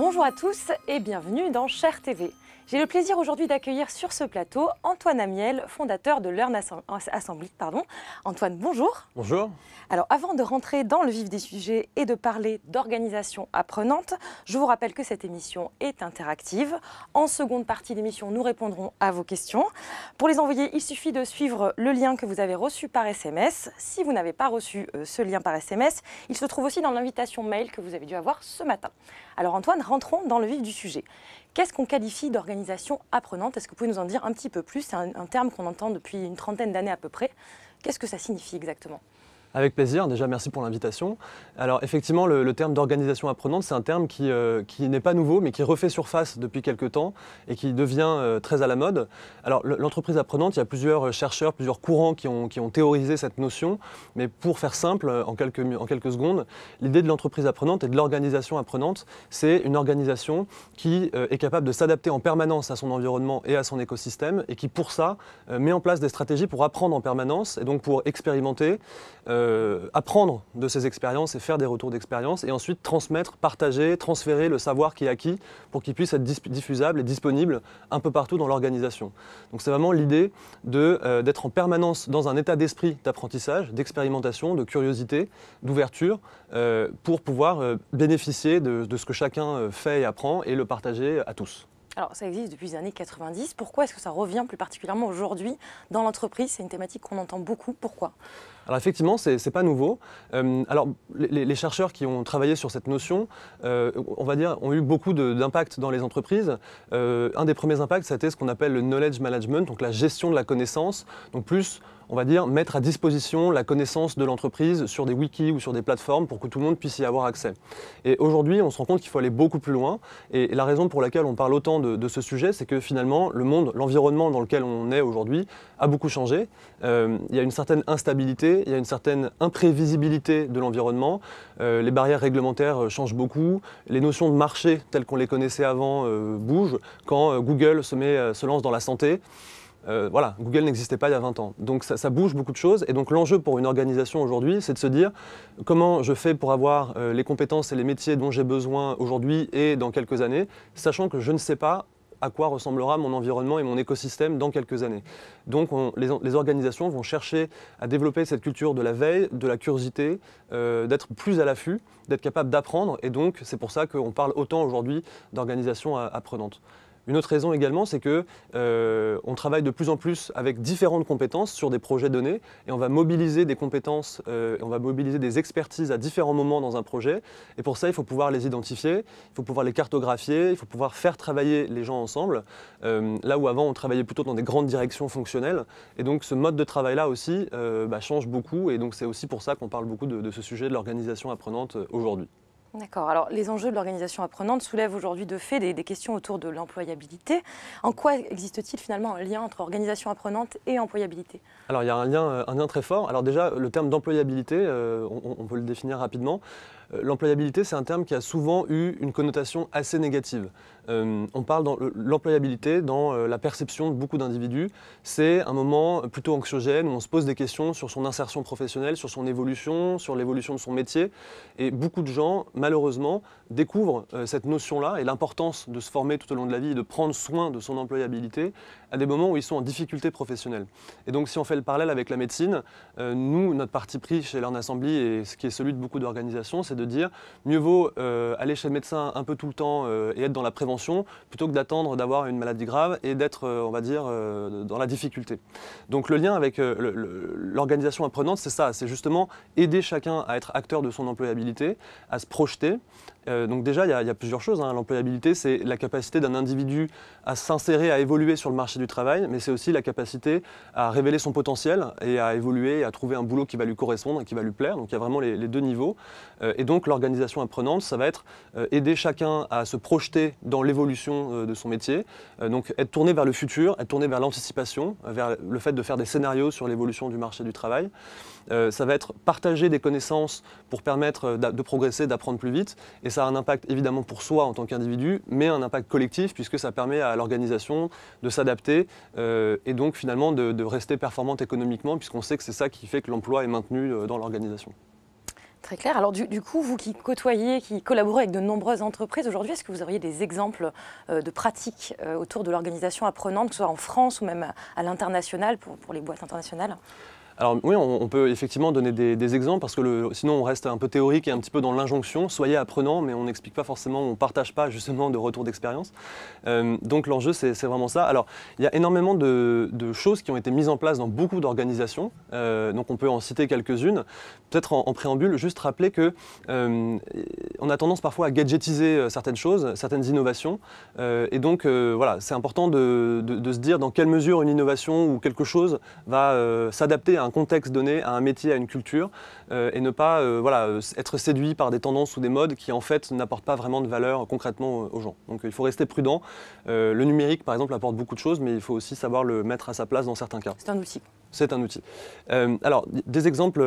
Bonjour à tous et bienvenue dans Cher TV. J'ai le plaisir aujourd'hui d'accueillir sur ce plateau Antoine Amiel, fondateur de Learn Assembly. Antoine, bonjour. Bonjour. Alors avant de rentrer dans le vif des sujets et de parler d'organisation apprenante, je vous rappelle que cette émission est interactive. En seconde partie d'émission, nous répondrons à vos questions. Pour les envoyer, il suffit de suivre le lien que vous avez reçu par SMS. Si vous n'avez pas reçu ce lien par SMS, il se trouve aussi dans l'invitation mail que vous avez dû avoir ce matin. Alors Antoine, rentrons dans le vif du sujet. Qu'est-ce qu'on qualifie d'organisation apprenante? Est-ce que vous pouvez nous en dire un petit peu plus? C'est un terme qu'on entend depuis une trentaine d'années à peu près. Qu'est-ce que ça signifie exactement? Avec plaisir, déjà merci pour l'invitation. Alors effectivement, le terme d'organisation apprenante, c'est un terme qui n'est pas nouveau, mais qui refait surface depuis quelques temps et qui devient très à la mode. Alors l'entreprise apprenante, il y a plusieurs chercheurs, plusieurs courants qui ont théorisé cette notion, mais pour faire simple, en quelques secondes, l'idée de l'entreprise apprenante et de l'organisation apprenante, c'est une organisation qui est capable de s'adapter en permanence à son environnement et à son écosystème et qui pour ça met en place des stratégies pour apprendre en permanence et donc pour expérimenter, apprendre de ces expériences et faire des retours d'expérience et ensuite transmettre, partager, transférer le savoir qui est acquis pour qu'il puisse être diffusable et disponible un peu partout dans l'organisation. Donc c'est vraiment l'idée d'être en permanence dans un état d'esprit d'apprentissage, d'expérimentation, de curiosité, d'ouverture pour pouvoir bénéficier de ce que chacun fait et apprend et le partager à tous. Alors ça existe depuis les années 90. Pourquoi est-ce que ça revient plus particulièrement aujourd'hui dans l'entreprise? C'est une thématique qu'on entend beaucoup. Pourquoi? Alors effectivement, c'est pas nouveau. Alors les chercheurs qui ont travaillé sur cette notion, on va dire, ont eu beaucoup d'impact dans les entreprises. Un des premiers impacts, c'était ce qu'on appelle le knowledge management, donc la gestion de la connaissance. Donc plus, on va dire, mettre à disposition la connaissance de l'entreprise sur des wikis ou sur des plateformes pour que tout le monde puisse y avoir accès. Et aujourd'hui, on se rend compte qu'il faut aller beaucoup plus loin. Et la raison pour laquelle on parle autant de ce sujet, c'est que finalement, le monde, l'environnement dans lequel on est aujourd'hui a beaucoup changé. Il y a une certaine instabilité, il y a une certaine imprévisibilité de l'environnement. Les barrières réglementaires changent beaucoup. Les notions de marché telles qu'on les connaissait avant bougent. Quand Google se lance dans la santé, voilà, Google n'existait pas il y a 20 ans. Donc ça bouge beaucoup de choses. Et donc l'enjeu pour une organisation aujourd'hui, c'est de se dire comment je fais pour avoir les compétences et les métiers dont j'ai besoin aujourd'hui et dans quelques années, sachant que je ne sais pas à quoi ressemblera mon environnement et mon écosystème dans quelques années. Donc les organisations vont chercher à développer cette culture de la veille, de la curiosité, d'être plus à l'affût, d'être capable d'apprendre. Et donc c'est pour ça qu'on parle autant aujourd'hui d'organisation apprenante. Une autre raison également, c'est qu'on travaille de plus en plus avec différentes compétences sur des projets donnés et on va mobiliser des compétences, on va mobiliser des expertises à différents moments dans un projet. Et pour ça, il faut pouvoir les identifier, il faut pouvoir les cartographier, il faut pouvoir faire travailler les gens ensemble. Là où avant, on travaillait plutôt dans des grandes directions fonctionnelles. Et donc ce mode de travail-là aussi change beaucoup et donc c'est aussi pour ça qu'on parle beaucoup de ce sujet de l'organisation apprenante aujourd'hui. D'accord. Alors, les enjeux de l'organisation apprenante soulèvent aujourd'hui de fait des questions autour de l'employabilité. En quoi existe-t-il finalement un lien entre organisation apprenante et employabilité? Alors, il y a un lien très fort. Alors déjà, le terme d'employabilité, on peut le définir rapidement. L'employabilité, c'est un terme qui a souvent eu une connotation assez négative. On parle de l'employabilité dans la perception de beaucoup d'individus. C'est un moment plutôt anxiogène où on se pose des questions sur son insertion professionnelle, sur son évolution, sur l'évolution de son métier. Et beaucoup de gens, malheureusement, découvrent cette notion-là et l'importance de se former tout au long de la vie et de prendre soin de son employabilité à des moments où ils sont en difficulté professionnelle. Et donc si on fait le parallèle avec la médecine, nous, notre parti pris chez Learn Assembly et ce qui est celui de beaucoup d'organisations, c'est de dire mieux vaut aller chez le médecin un peu tout le temps et être dans la prévention plutôt que d'attendre d'avoir une maladie grave et d'être, on va dire, dans la difficulté. Donc le lien avec l'organisation apprenante, c'est ça, c'est justement aider chacun à être acteur de son employabilité, à se projeter. Donc déjà, il y a plusieurs choses. L'employabilité, c'est la capacité d'un individu à s'insérer, à évoluer sur le marché du travail, mais c'est aussi la capacité à révéler son potentiel et à évoluer, et à trouver un boulot qui va lui correspondre et qui va lui plaire. Donc il y a vraiment les deux niveaux. Et donc l'organisation apprenante, ça va être aider chacun à se projeter dans l'évolution de son métier, donc être tourné vers le futur, être tourné vers l'anticipation, vers le fait de faire des scénarios sur l'évolution du marché du travail. Ça va être partager des connaissances pour permettre de progresser, d'apprendre plus vite. Et ça a un impact évidemment pour soi en tant qu'individu, mais un impact collectif puisque ça permet à l'organisation de s'adapter et donc finalement de rester performante économiquement puisqu'on sait que c'est ça qui fait que l'emploi est maintenu dans l'organisation. Très très clair. Alors du coup, vous qui côtoyez, qui collaborez avec de nombreuses entreprises aujourd'hui, est-ce que vous auriez des exemples de pratiques autour de l'organisation apprenante, que ce soit en France ou même à l'international, pour les boîtes internationales ? Alors oui, on peut effectivement donner des exemples parce que sinon on reste un peu théorique et un petit peu dans l'injonction. Soyez apprenant, mais on n'explique pas forcément, on ne partage pas justement de retour d'expérience. Donc l'enjeu, c'est vraiment ça. Alors il y a énormément de choses qui ont été mises en place dans beaucoup d'organisations. Donc on peut en citer quelques-unes. Peut-être en préambule, juste rappeler que on a tendance parfois à gadgetiser certaines choses, certaines innovations. Et donc voilà, c'est important de se dire dans quelle mesure une innovation ou quelque chose va s'adapter à un contexte donné, à un métier, à une culture, et ne pas être séduit par des tendances ou des modes qui en fait n'apportent pas vraiment de valeur concrètement aux gens. Donc il faut rester prudent. Le numérique par exemple apporte beaucoup de choses, mais il faut aussi savoir le mettre à sa place dans certains cas. C'est un outil. C'est un outil. Alors des exemples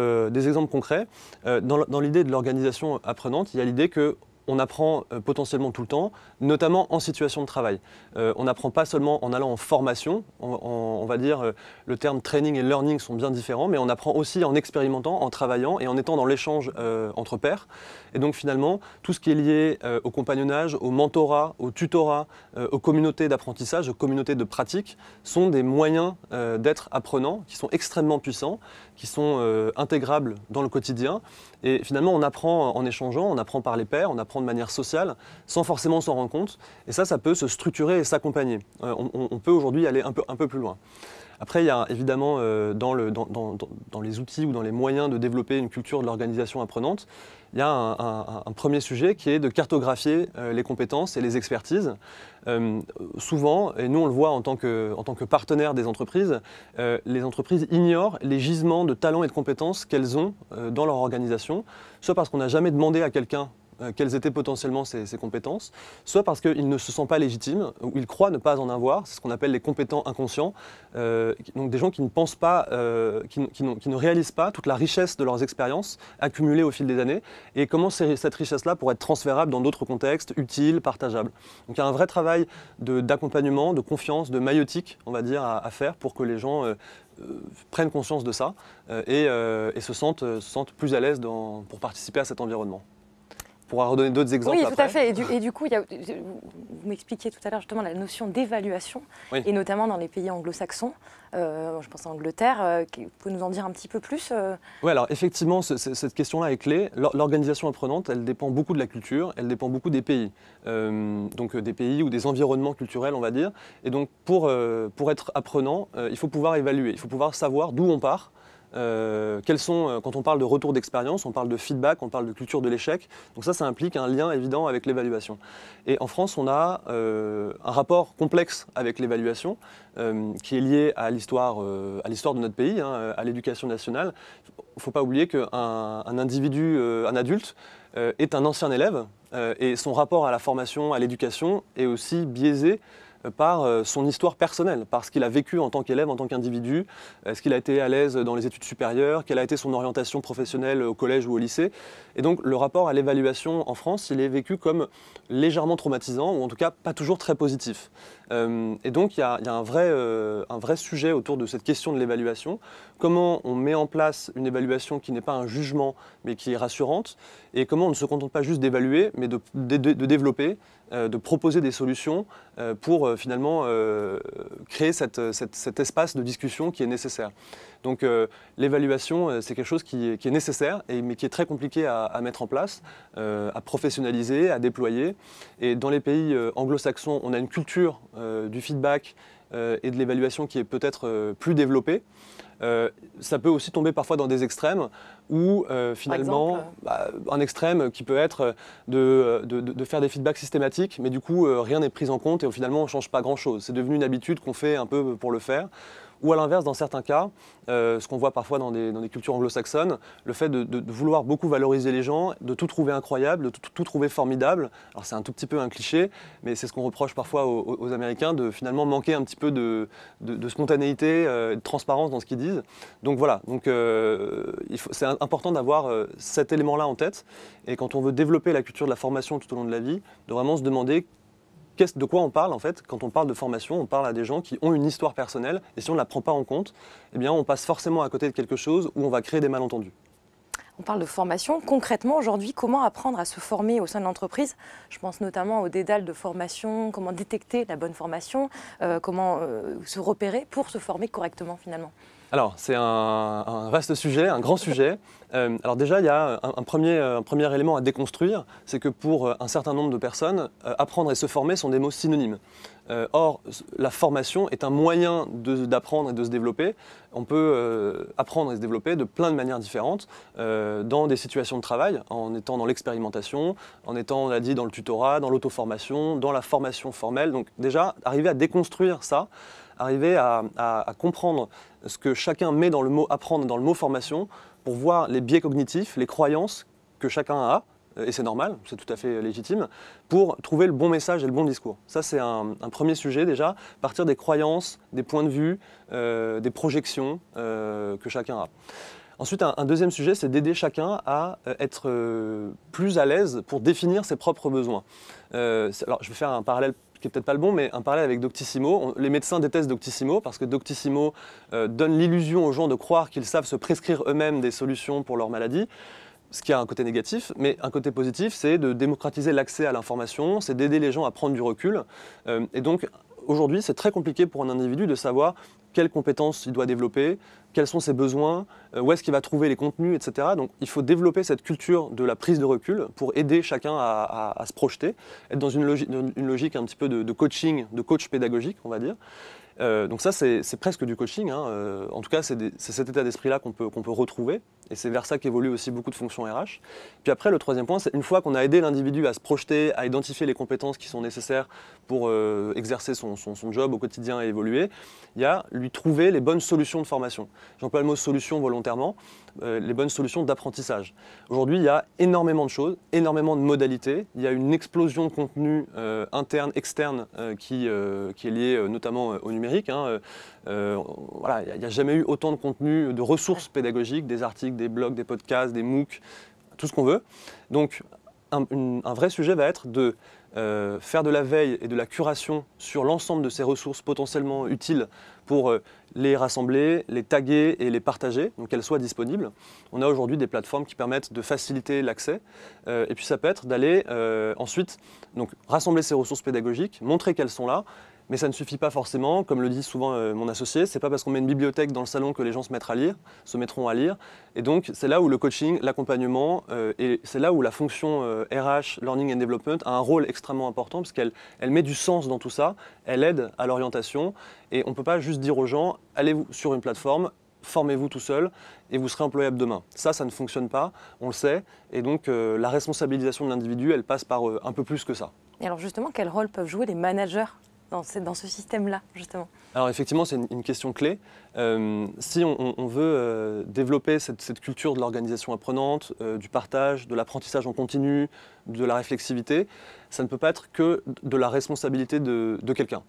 concrets. Dans l'idée de l'organisation apprenante, il y a l'idée que on apprend potentiellement tout le temps, notamment en situation de travail. On n'apprend pas seulement en allant en formation, on va dire le terme training et learning sont bien différents, mais on apprend aussi en expérimentant, en travaillant et en étant dans l'échange entre pairs. Et donc finalement, tout ce qui est lié au compagnonnage, au mentorat, au tutorat, aux communautés d'apprentissage, aux communautés de pratique, sont des moyens d'être apprenants qui sont extrêmement puissants, qui sont intégrables dans le quotidien. Et finalement, on apprend en échangeant, on apprend par les pairs, on apprend de manière sociale, sans forcément s'en rendre compte. Et ça peut se structurer et s'accompagner. On peut aujourd'hui aller un peu plus loin. Après, il y a évidemment dans les outils ou dans les moyens de développer une culture de l'organisation apprenante, il y a un premier sujet qui est de cartographier les compétences et les expertises. Souvent, et nous on le voit en tant que partenaire des entreprises, les entreprises ignorent les gisements de talents et de compétences qu'elles ont dans leur organisation, soit parce qu'on n'a jamais demandé à quelqu'un quelles étaient potentiellement ses compétences, soit parce qu'ils ne se sentent pas légitimes, ou ils croient ne pas en avoir, c'est ce qu'on appelle les compétents inconscients, donc des gens qui ne pensent pas, qui ne réalisent pas toute la richesse de leurs expériences accumulées au fil des années, et comment cette richesse-là pourrait être transférable dans d'autres contextes, utiles, partageables. Donc il y a un vrai travail d'accompagnement, de confiance, de maïeutique, on va dire, à faire pour que les gens prennent conscience de ça et se sentent plus à l'aise pour participer à cet environnement. On pourra redonner d'autres exemples. Oui, après. tout à fait. Et du coup, vous m'expliquiez tout à l'heure justement la notion d'évaluation, oui. Et notamment dans les pays anglo-saxons. Je pense à Angleterre. Vous pouvez nous en dire un petit peu plus Oui, alors effectivement, cette question-là est clé. L'organisation apprenante, elle dépend beaucoup de la culture, elle dépend beaucoup des pays. Donc des pays ou des environnements culturels, on va dire. Et donc pour être apprenant, il faut pouvoir évaluer, il faut pouvoir savoir d'où on part. Quand on parle de retour d'expérience, on parle de feedback, on parle de culture de l'échec. Donc ça implique un lien évident avec l'évaluation. Et en France, on a un rapport complexe avec l'évaluation qui est lié à l'histoire de notre pays, à l'éducation nationale. Il ne faut pas oublier qu'un individu, un adulte, est un ancien élève et son rapport à la formation, à l'éducation est aussi biaisé par son histoire personnelle, par ce qu'il a vécu en tant qu'élève, en tant qu'individu, est-ce qu'il a été à l'aise dans les études supérieures, quelle a été son orientation professionnelle au collège ou au lycée. Et donc le rapport à l'évaluation en France, il est vécu comme légèrement traumatisant, ou en tout cas pas toujours très positif. Et donc il y a un vrai sujet autour de cette question de l'évaluation. Comment on met en place une évaluation qui n'est pas un jugement, mais qui est rassurante, et comment on ne se contente pas juste d'évaluer, mais de développer, de proposer des solutions pour finalement créer cet espace de discussion qui est nécessaire. Donc l'évaluation, c'est quelque chose qui est nécessaire, mais qui est très compliqué à mettre en place, à professionnaliser, à déployer. Et dans les pays anglo-saxons, on a une culture du feedback et de l'évaluation qui est peut-être plus développée. Ça peut aussi tomber parfois dans des extrêmes où finalement, un extrême qui peut être de faire des feedbacks systématiques, mais du coup rien n'est pris en compte et finalement on ne change pas grand-chose. C'est devenu une habitude qu'on fait un peu pour le faire. Ou à l'inverse, dans certains cas, ce qu'on voit parfois dans des cultures anglo-saxonnes, le fait de vouloir beaucoup valoriser les gens, de tout trouver incroyable, de tout trouver formidable. Alors c'est un tout petit peu un cliché, mais c'est ce qu'on reproche parfois aux Américains, de finalement manquer un petit peu de spontanéité, de transparence dans ce qu'ils disent. Donc voilà, c'est important d'avoir cet élément-là en tête. Et quand on veut développer la culture de la formation tout au long de la vie, de vraiment se demander de quoi on parle en fait. Quand on parle de formation, on parle à des gens qui ont une histoire personnelle et si on ne la prend pas en compte, eh bien on passe forcément à côté de quelque chose où on va créer des malentendus. On parle de formation. Concrètement, aujourd'hui, comment apprendre à se former au sein de l'entreprise? Je pense notamment au dédale de formation, comment détecter la bonne formation, comment se repérer pour se former correctement finalement. Alors, c'est un vaste sujet, un grand sujet. Alors déjà, il y a un premier élément à déconstruire, c'est que pour un certain nombre de personnes, apprendre et se former sont des mots synonymes. Or, la formation est un moyen d'apprendre et de se développer. On peut apprendre et se développer de plein de manières différentes, dans des situations de travail, en étant dans l'expérimentation, en étant, on l'a dit, dans le tutorat, dans l'auto-formation, dans la formation formelle. Donc déjà, arriver à déconstruire ça, arriver à comprendre ce que chacun met dans le mot apprendre et dans le mot formation pour voir les biais cognitifs, les croyances que chacun a, et c'est normal, c'est tout à fait légitime, pour trouver le bon message et le bon discours. Ça, c'est un premier sujet déjà, partir des croyances, des points de vue, des projections que chacun a. Ensuite, un deuxième sujet, c'est d'aider chacun à être plus à l'aise pour définir ses propres besoins. Alors, je vais faire un parallèle qui n'est peut-être pas le bon, mais un parallèle avec Doctissimo. Les médecins détestent Doctissimo parce que Doctissimo donne l'illusion aux gens de croire qu'ils savent se prescrire eux-mêmes des solutions pour leur maladie, ce qui a un côté négatif, mais un côté positif, c'est de démocratiser l'accès à l'information, c'est d'aider les gens à prendre du recul. Et donc, aujourd'hui, c'est très compliqué pour un individu de savoir quelles compétences il doit développer, quels sont ses besoins, où est-ce qu'il va trouver les contenus, etc. Donc il faut développer cette culture de la prise de recul pour aider chacun à se projeter, être dans une logique un petit peu de coaching, de coach pédagogique, on va dire. Donc ça, c'est presque du coaching, hein. En tout cas, c'est cet état d'esprit-là qu'on peut retrouver, et c'est vers ça qu'évoluent aussi beaucoup de fonctions RH. Puis après, le troisième point, c'est une fois qu'on a aidé l'individu à se projeter, à identifier les compétences qui sont nécessaires pour exercer son job au quotidien et évoluer, il y a lui trouver les bonnes solutions de formation. J'emploie le mot solution volontairement, les bonnes solutions d'apprentissage. Aujourd'hui, il y a énormément de choses, énormément de modalités. Il y a une explosion de contenu interne, externe, qui est liée notamment au numérique. Hein. Voilà, il n'y a jamais eu autant de contenu, de ressources pédagogiques, des articles, des blogs, des podcasts, des MOOC, tout ce qu'on veut. Donc, un vrai sujet va être de faire de la veille et de la curation sur l'ensemble de ces ressources potentiellement utiles pour les rassembler, les taguer et les partager, donc qu'elles soient disponibles. On a aujourd'hui des plateformes qui permettent de faciliter l'accès. Et puis ça peut être d'aller ensuite donc, rassembler ces ressources pédagogiques, montrer qu'elles sont là. Mais ça ne suffit pas forcément, comme le dit souvent mon associé, c'est pas parce qu'on met une bibliothèque dans le salon que les gens se mettront à lire. Et donc c'est là où le coaching, l'accompagnement, et c'est là où la fonction RH, Learning and Development, a un rôle extrêmement important, parce qu'elle met du sens dans tout ça, elle aide à l'orientation, et on ne peut pas juste dire aux gens, allez sur une plateforme, formez-vous tout seul, et vous serez employable demain. Ça ne fonctionne pas, on le sait, et donc la responsabilisation de l'individu, elle passe par un peu plus que ça. Et alors justement, quel rôle peuvent jouer les managers dans ce système-là, justement? Alors effectivement, c'est une question clé. Si on veut développer cette culture de l'organisation apprenante, du partage, de l'apprentissage en continu, de la réflexivité, ça ne peut pas être que de la responsabilité de quelqu'un.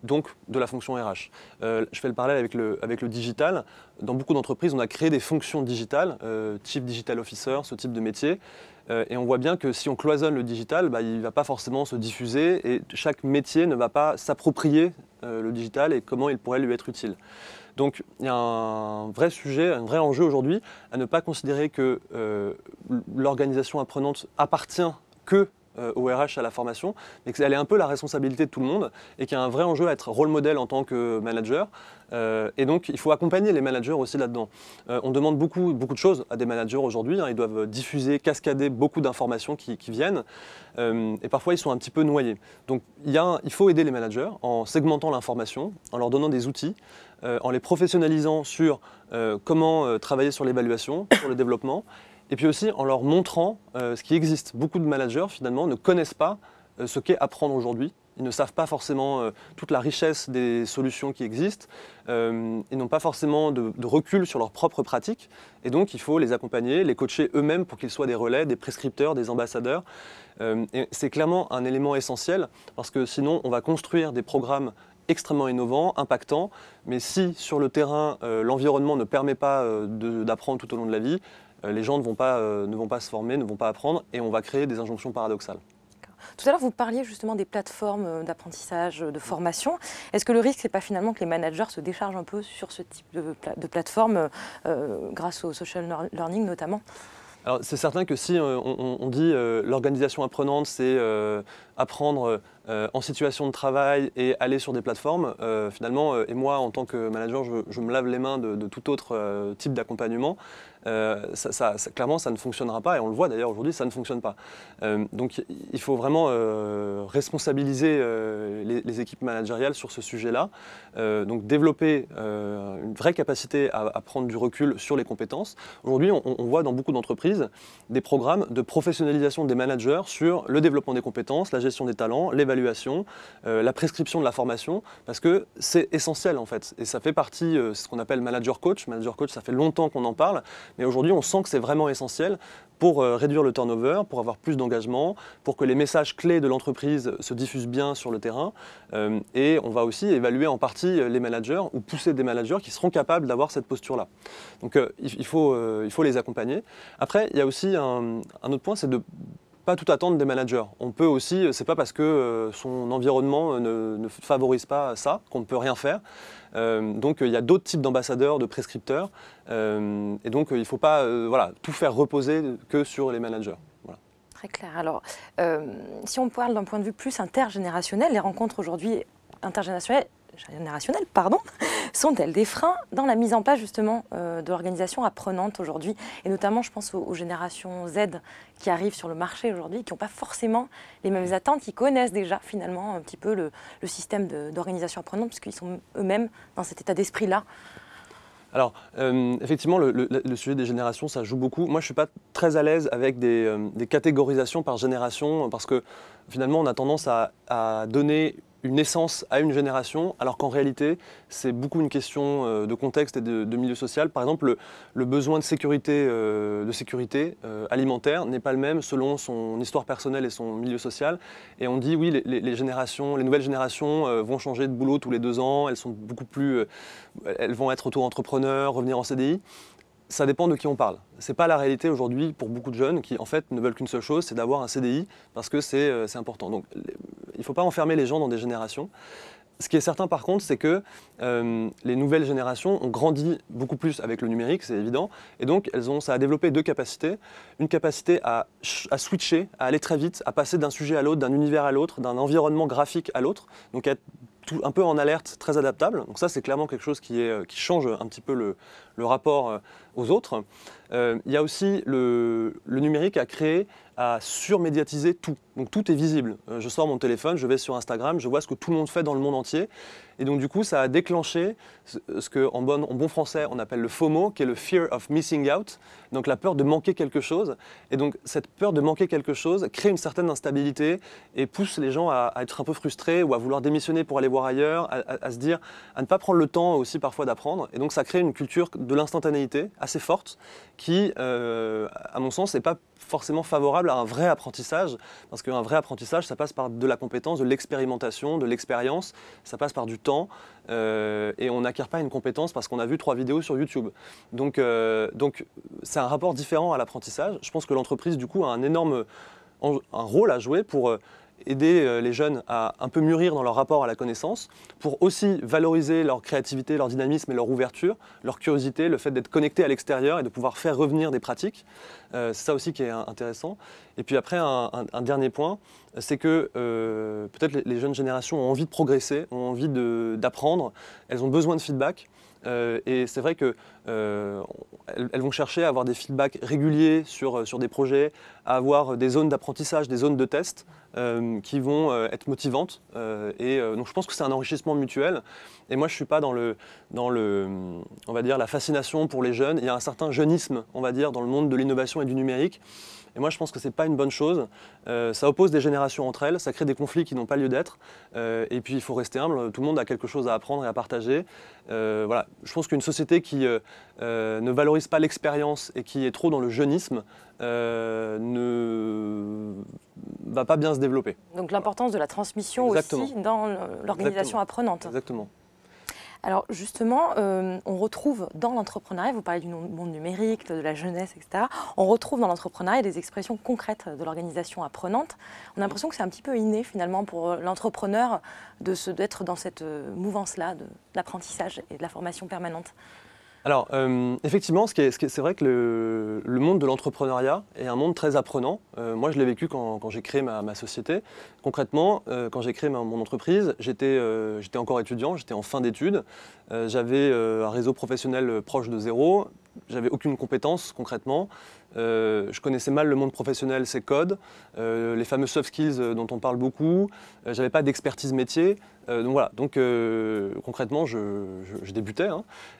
Donc de la fonction RH. Je fais le parallèle avec le digital. Dans beaucoup d'entreprises, on a créé des fonctions digitales, Chief Digital Officer, ce type de métier. Et on voit bien que si on cloisonne le digital, il ne va pas forcément se diffuser et chaque métier ne va pas s'approprier le digital et comment il pourrait lui être utile. Donc il y a un vrai sujet, un vrai enjeu aujourd'hui à ne pas considérer que l'organisation apprenante appartient que au RH à la formation, mais qu'elle est un peu la responsabilité de tout le monde et qu'il y a un vrai enjeu à être rôle modèle en tant que manager. Et donc il faut accompagner les managers aussi là-dedans. On demande beaucoup de choses à des managers aujourd'hui, hein. Ils doivent diffuser, cascader beaucoup d'informations qui viennent et parfois ils sont un petit peu noyés. Donc il faut aider les managers en segmentant l'information, en leur donnant des outils, en les professionnalisant sur comment travailler sur l'évaluation, sur le développement. Et puis aussi en leur montrant ce qui existe. Beaucoup de managers finalement ne connaissent pas ce qu'est apprendre aujourd'hui. Ils ne savent pas forcément toute la richesse des solutions qui existent. Ils n'ont pas forcément de recul sur leurs propres pratiques. Et donc il faut les accompagner, les coacher eux-mêmes pour qu'ils soient des relais, des prescripteurs, des ambassadeurs. Et c'est clairement un élément essentiel parce que sinon on va construire des programmes extrêmement innovants, impactants. Mais si sur le terrain l'environnement ne permet pas d'apprendre tout au long de la vie, les gens ne vont pas se former, ne vont pas apprendre et on va créer des injonctions paradoxales. Tout à l'heure, vous parliez justement des plateformes d'apprentissage, de formation. Est-ce que le risque, c'est pas finalement que les managers se déchargent un peu sur ce type de plateforme grâce au social learning notamment? Alors c'est certain que si on dit l'organisation apprenante, c'est apprendre en situation de travail et aller sur des plateformes, finalement, et moi en tant que manager, je me lave les mains de tout autre type d'accompagnement. Clairement, ça ne fonctionnera pas, et on le voit d'ailleurs aujourd'hui, ça ne fonctionne pas. Donc il faut vraiment responsabiliser les équipes managériales sur ce sujet-là, donc développer une vraie capacité à prendre du recul sur les compétences. Aujourd'hui, on voit dans beaucoup d'entreprises des programmes de professionnalisation des managers sur le développement des compétences, la gestion des talents, l'évaluation, la prescription de la formation, parce que c'est essentiel en fait, et ça fait partie, c'est ce qu'on appelle manager coach. Manager coach, ça fait longtemps qu'on en parle, mais aujourd'hui on sent que c'est vraiment essentiel pour réduire le turnover, pour avoir plus d'engagement, pour que les messages clés de l'entreprise se diffusent bien sur le terrain. Et on va aussi évaluer en partie les managers ou pousser des managers qui seront capables d'avoir cette posture-là. Donc il faut les accompagner. Après, il y a aussi un autre point, c'est de pas tout attendre des managers. On peut aussi, c'est pas parce que son environnement ne favorise pas ça qu'on ne peut rien faire. Donc il y a d'autres types d'ambassadeurs, de prescripteurs, et donc il ne faut pas tout faire reposer que sur les managers. Voilà. Très clair. Alors, si on parle d'un point de vue plus intergénérationnel, les rencontres aujourd'hui intergénérationnelles, sont-elles des freins dans la mise en place justement de l'organisation apprenante aujourd'hui, et notamment je pense aux générations Z qui arrivent sur le marché aujourd'hui, qui n'ont pas forcément les mêmes attentes, qui connaissent déjà finalement un petit peu le système d'organisation apprenante, puisqu'ils sont eux-mêmes dans cet état d'esprit-là. Alors, effectivement, le sujet des générations, ça joue beaucoup. Moi, je ne suis pas très à l'aise avec des catégorisations par génération, parce que finalement, on a tendance à donner une essence à une génération, alors qu'en réalité, c'est beaucoup une question de contexte et de milieu social. Par exemple, le besoin de sécurité alimentaire n'est pas le même selon son histoire personnelle et son milieu social. Et on dit, oui, les nouvelles générations vont changer de boulot tous les 2 ans, elles sont beaucoup plus, elles vont être auto-entrepreneurs, revenir en CDI. Ça dépend de qui on parle. Ce n'est pas la réalité aujourd'hui pour beaucoup de jeunes qui en fait ne veulent qu'une seule chose, c'est d'avoir un CDI parce que c'est important. Donc il ne faut pas enfermer les gens dans des générations. Ce qui est certain par contre, c'est que les nouvelles générations ont grandi beaucoup plus avec le numérique, c'est évident, et donc ça a développé 2 capacités. Une capacité à switcher, à aller très vite, à passer d'un sujet à l'autre, d'un univers à l'autre, d'un environnement graphique à l'autre, donc à être un peu en alerte, très adaptable. Donc ça, c'est clairement quelque chose qui change un petit peu le rapport aux autres. Il y a aussi le numérique à surmédiatiser tout. Donc tout est visible. Je sors mon téléphone, je vais sur Instagram, je vois ce que tout le monde fait dans le monde entier. Et donc du coup, ça a déclenché ce qu'en bon français, on appelle le FOMO, qui est le Fear of Missing Out, donc la peur de manquer quelque chose. Et donc cette peur de manquer quelque chose crée une certaine instabilité et pousse les gens à être un peu frustrés ou à vouloir démissionner pour aller voir ailleurs, à se dire, à ne pas prendre le temps aussi parfois d'apprendre. Et donc ça crée une culture de l'instantanéité assez forte qui, à mon sens, n'est pas forcément favorable à un vrai apprentissage, parce qu'un vrai apprentissage, ça passe par de la compétence, de l'expérimentation, de l'expérience, ça passe par du temps, et on n'acquiert pas une compétence parce qu'on a vu 3 vidéos sur YouTube. Donc c'est un rapport différent à l'apprentissage. Je pense que l'entreprise, du coup, a un rôle à jouer pour aider les jeunes à un peu mûrir dans leur rapport à la connaissance, pour aussi valoriser leur créativité, leur dynamisme et leur ouverture, leur curiosité, le fait d'être connecté à l'extérieur et de pouvoir faire revenir des pratiques. C'est ça aussi qui est intéressant. Et puis après, un dernier point, c'est que peut-être les jeunes générations ont envie de progresser, ont envie d'apprendre, elles ont besoin de feedback. Et c'est vrai qu'elles vont chercher à avoir des feedbacks réguliers sur des projets, à avoir des zones d'apprentissage, des zones de test qui vont être motivantes. Donc je pense que c'est un enrichissement mutuel. Et moi je ne suis pas dans on va dire, la fascination pour les jeunes. Il y a un certain jeunisme, on va dire, dans le monde de l'innovation et du numérique. Et moi, je pense que ce n'est pas une bonne chose. Ça oppose des générations entre elles, ça crée des conflits qui n'ont pas lieu d'être. Et puis, il faut rester humble. Tout le monde a quelque chose à apprendre et à partager. Voilà. Je pense qu'une société qui ne valorise pas l'expérience et qui est trop dans le jeunisme ne va pas bien se développer. Donc, l'importance de la transmission Exactement. aussi dans l'organisation apprenante. Exactement. Alors justement, on retrouve dans l'entrepreneuriat, vous parlez du monde numérique, de la jeunesse, etc. On retrouve dans l'entrepreneuriat des expressions concrètes de l'organisation apprenante. On a l'impression que c'est un petit peu inné finalement pour l'entrepreneur d'être dans cette mouvance-là de l'apprentissage et de la formation permanente. Alors, effectivement, c'est vrai que le monde de l'entrepreneuriat est un monde très apprenant. Moi, je l'ai vécu quand j'ai créé ma société. Concrètement, quand j'ai créé mon entreprise, j'étais encore étudiant, j'étais en fin d'études. J'avais un réseau professionnel proche de zéro. J'avais aucune compétence concrètement. Je connaissais mal le monde professionnel, ses codes, les fameux soft skills dont on parle beaucoup. J'avais pas d'expertise métier. Donc voilà, concrètement, je débutais.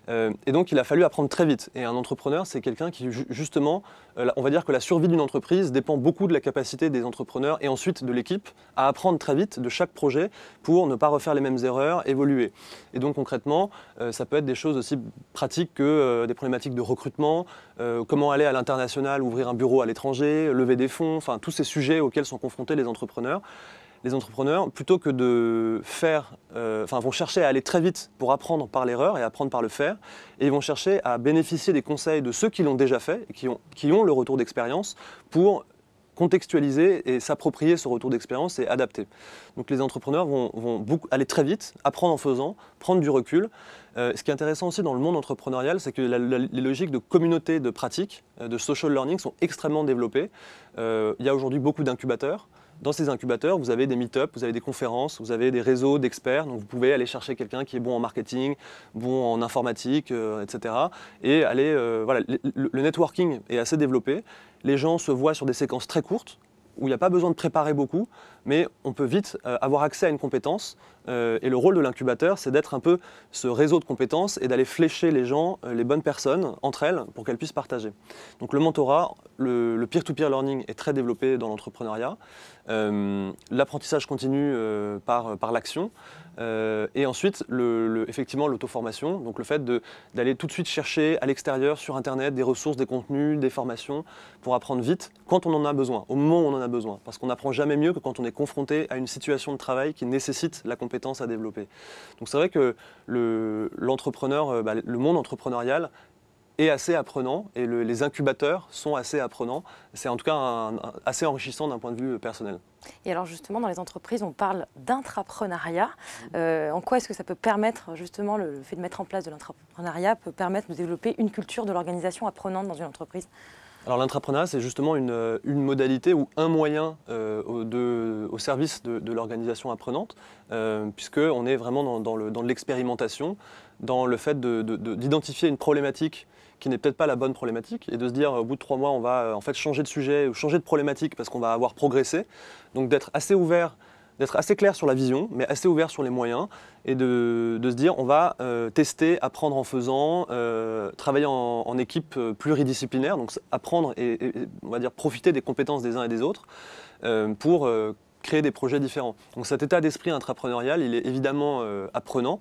Et donc il a fallu apprendre très vite. Et un entrepreneur, c'est quelqu'un qui justement, on va dire que la survie d'une entreprise dépend beaucoup de la capacité des entrepreneurs et ensuite de l'équipe à apprendre très vite de chaque projet pour ne pas refaire les mêmes erreurs, évoluer. Et donc concrètement, ça peut être des choses aussi pratiques que des problématiques de recrutement, comment aller à l'international, ouvrir un bureau à l'étranger, lever des fonds, enfin tous ces sujets auxquels sont confrontés les entrepreneurs. Les entrepreneurs, plutôt que de vont chercher à aller très vite pour apprendre par l'erreur et apprendre par le faire, et ils vont chercher à bénéficier des conseils de ceux qui l'ont déjà fait et qui ont le retour d'expérience pour contextualiser et s'approprier ce retour d'expérience et adapter. Donc les entrepreneurs vont aller très vite, apprendre en faisant, prendre du recul. Ce qui est intéressant aussi dans le monde entrepreneurial, c'est que les logiques de communauté de pratique, de social learning sont extrêmement développées. Il y a aujourd'hui beaucoup d'incubateurs. Dans ces incubateurs, vous avez des meet-up, vous avez des conférences, vous avez des réseaux d'experts. Donc vous pouvez aller chercher quelqu'un qui est bon en marketing, bon en informatique, etc. Et aller, voilà, le networking est assez développé. Les gens se voient sur des séquences très courtes, où il n'y a pas besoin de préparer beaucoup, mais on peut vite avoir accès à une compétence. Et le rôle de l'incubateur, c'est d'être un peu ce réseau de compétences et d'aller flécher les gens, les bonnes personnes, entre elles, pour qu'elles puissent partager. Donc le mentorat, le peer-to-peer learning est très développé dans l'entrepreneuriat. L'apprentissage continu par l'action. Et ensuite, effectivement, l'auto-formation, donc le fait d'aller tout de suite chercher à l'extérieur, sur Internet, des ressources, des contenus, des formations, pour apprendre vite quand on en a besoin, au moment où on en a besoin. Parce qu'on n'apprend jamais mieux que quand on est confronté à une situation de travail qui nécessite la compétence à développer. Donc c'est vrai que le monde entrepreneurial est assez apprenant et les incubateurs sont assez apprenants. C'est en tout cas assez enrichissant d'un point de vue personnel. Et alors justement, dans les entreprises, on parle d'intrapreneuriat. En quoi est-ce que ça peut permettre, justement, le fait de mettre en place de l'intrapreneuriat peut permettre de développer une culture de l'organisation apprenante dans une entreprise ? Alors l'intrapreneuriat, c'est justement une modalité ou un moyen au service de l'organisation apprenante, puisqu'on est vraiment dans l'expérimentation, dans le fait d'identifier une problématique qui n'est peut-être pas la bonne problématique, et de se dire au bout de 3 mois, on va en fait changer de sujet ou changer de problématique parce qu'on va avoir progressé. Donc d'être assez ouvert, d'être assez clair sur la vision, mais assez ouvert sur les moyens, et de se dire on va tester, apprendre en faisant, travailler en équipe pluridisciplinaire, donc apprendre et on va dire profiter des compétences des uns et des autres pour créer des projets différents. Donc cet état d'esprit intrapreneurial, il est évidemment apprenant.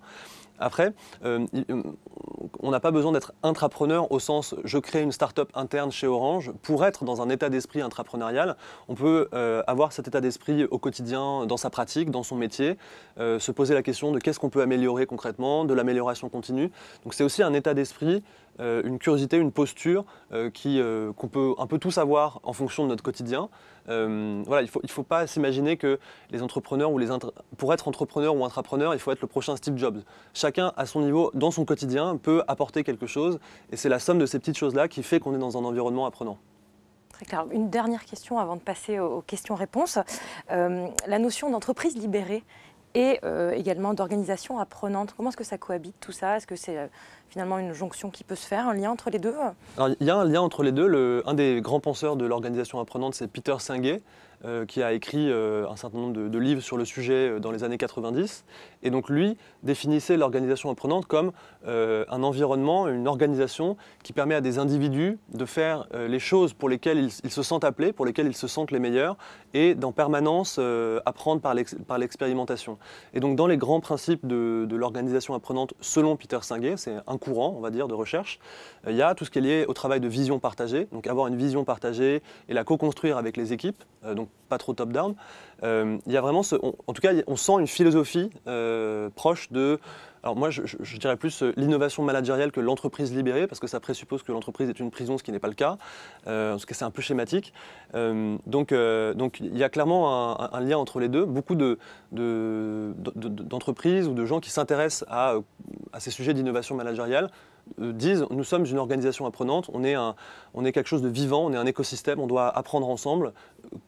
Après, on n'a pas besoin d'être intrapreneur au sens je crée une start-up interne chez Orange. Pour être dans un état d'esprit intrapreneurial, on peut avoir cet état d'esprit au quotidien, dans sa pratique, dans son métier, se poser la question de qu'est-ce qu'on peut améliorer concrètement, de l'amélioration continue. Donc c'est aussi un état d'esprit, une curiosité, une posture qu'on peut un peu tous avoir en fonction de notre quotidien. Voilà, il ne faut pas s'imaginer que les entrepreneurs pour être entrepreneur ou intrapreneur, il faut être le prochain Steve Jobs. Chacun à son niveau, dans son quotidien, peut apporter quelque chose et c'est la somme de ces petites choses-là qui fait qu'on est dans un environnement apprenant. Très clair. Une dernière question avant de passer aux questions-réponses. La notion d'entreprise libérée et également d'organisation apprenante, comment est-ce que ça cohabite tout ça? Est-ce que c'est finalement une jonction qui peut se faire, un lien entre les deux? Alors, il y a un lien entre les deux. Un des grands penseurs de l'organisation apprenante, c'est Peter Senge, qui a écrit un certain nombre de livres sur le sujet dans les années 90. Et donc lui définissait l'organisation apprenante comme un environnement, une organisation qui permet à des individus de faire les choses pour lesquelles ils se sentent appelés, pour lesquelles ils se sentent les meilleurs, et d'en permanence apprendre par l'expérimentation. Et donc dans les grands principes de l'organisation apprenante selon Peter Senge, c'est un courant, on va dire, de recherche, il y a tout ce qui est lié au travail de vision partagée, donc avoir une vision partagée et la co-construire avec les équipes, donc pas trop top-down. Il y a vraiment en tout cas, on sent une philosophie proche de Alors moi, je dirais plus l'innovation managériale que l'entreprise libérée, parce que ça présuppose que l'entreprise est une prison, ce qui n'est pas le cas. En tout cas, c'est un peu schématique. Donc il y a clairement un lien entre les deux. Beaucoup d'entreprises ou de gens qui s'intéressent à ces sujets d'innovation managériale disent nous sommes une organisation apprenante, on est quelque chose de vivant, on est un écosystème, on doit apprendre ensemble,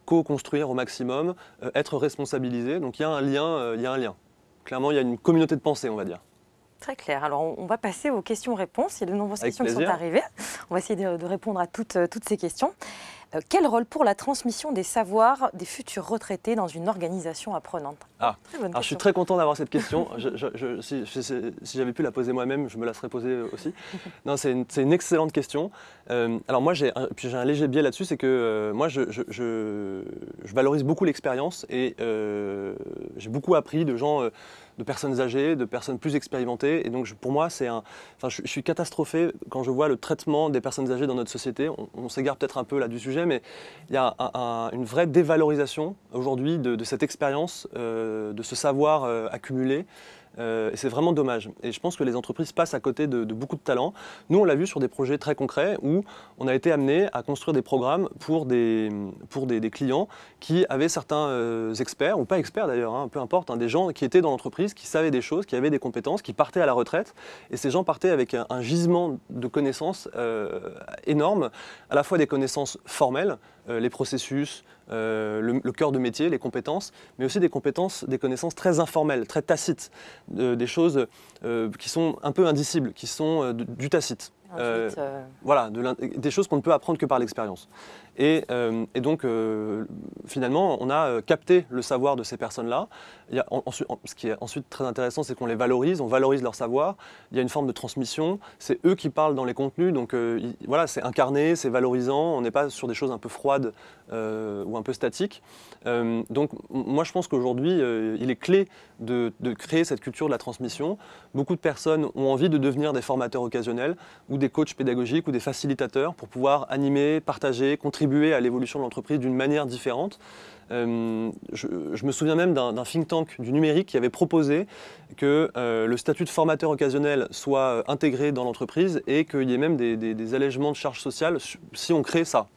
co-construire au maximum, être responsabilisé. Donc il y a un lien, Clairement, il y a une communauté de pensée, on va dire. Très clair. Alors, on va passer aux questions-réponses. Il y a de nombreuses questions qui sont plaisir. arrivées. On va essayer de répondre à toutes ces questions. Quel rôle pour la transmission des savoirs des futurs retraités dans une organisation apprenante? Très bonne Alors, je suis question. très content d'avoir cette question. Si j'avais pu la poser moi-même, je me la serais posée aussi. Non, c'est une excellente question. Alors moi, j'ai un léger biais là-dessus, c'est que moi, je valorise beaucoup l'expérience et j'ai beaucoup appris de gens, de personnes âgées, de personnes plus expérimentées. Et donc, pour moi, je suis catastrophé quand je vois le traitement des personnes âgées dans notre société. On s'égare peut-être un peu là du sujet, mais il y a une vraie dévalorisation aujourd'hui de cette expérience, de ce savoir accumulé. Et c'est vraiment dommage. Et je pense que les entreprises passent à côté de beaucoup de talents. Nous, on l'a vu sur des projets très concrets où on a été amené à construire des programmes pour des clients qui avaient certains experts, ou pas experts d'ailleurs, hein, peu importe, hein, des gens qui étaient dans l'entreprise, qui savaient des choses, qui avaient des compétences, qui partaient à la retraite. Et ces gens partaient avec un gisement de connaissances énorme, à la fois des connaissances formelles, les processus, le cœur de métier, les compétences, mais aussi des connaissances très informelles, très tacites, des choses qui sont un peu indicibles, qui sont du tacite. Voilà, des choses qu'on ne peut apprendre que par l'expérience. Et donc, finalement, on a capté le savoir de ces personnes-là. Ce qui est ensuite très intéressant, c'est qu'on les valorise, on valorise leur savoir. Il y a une forme de transmission. C'est eux qui parlent dans les contenus, donc voilà, c'est incarné, c'est valorisant. On n'est pas sur des choses un peu froides ou un peu statiques. Donc, moi, je pense qu'aujourd'hui, il est clé de créer cette culture de la transmission. Beaucoup de personnes ont envie de devenir des formateurs occasionnels ou des coachs pédagogiques ou des facilitateurs pour pouvoir animer, partager, contribuer à l'évolution de l'entreprise d'une manière différente. Je me souviens même d'un think tank du numérique qui avait proposé que le statut de formateur occasionnel soit intégré dans l'entreprise et qu'il y ait même des allègements de charges sociales si on crée ça.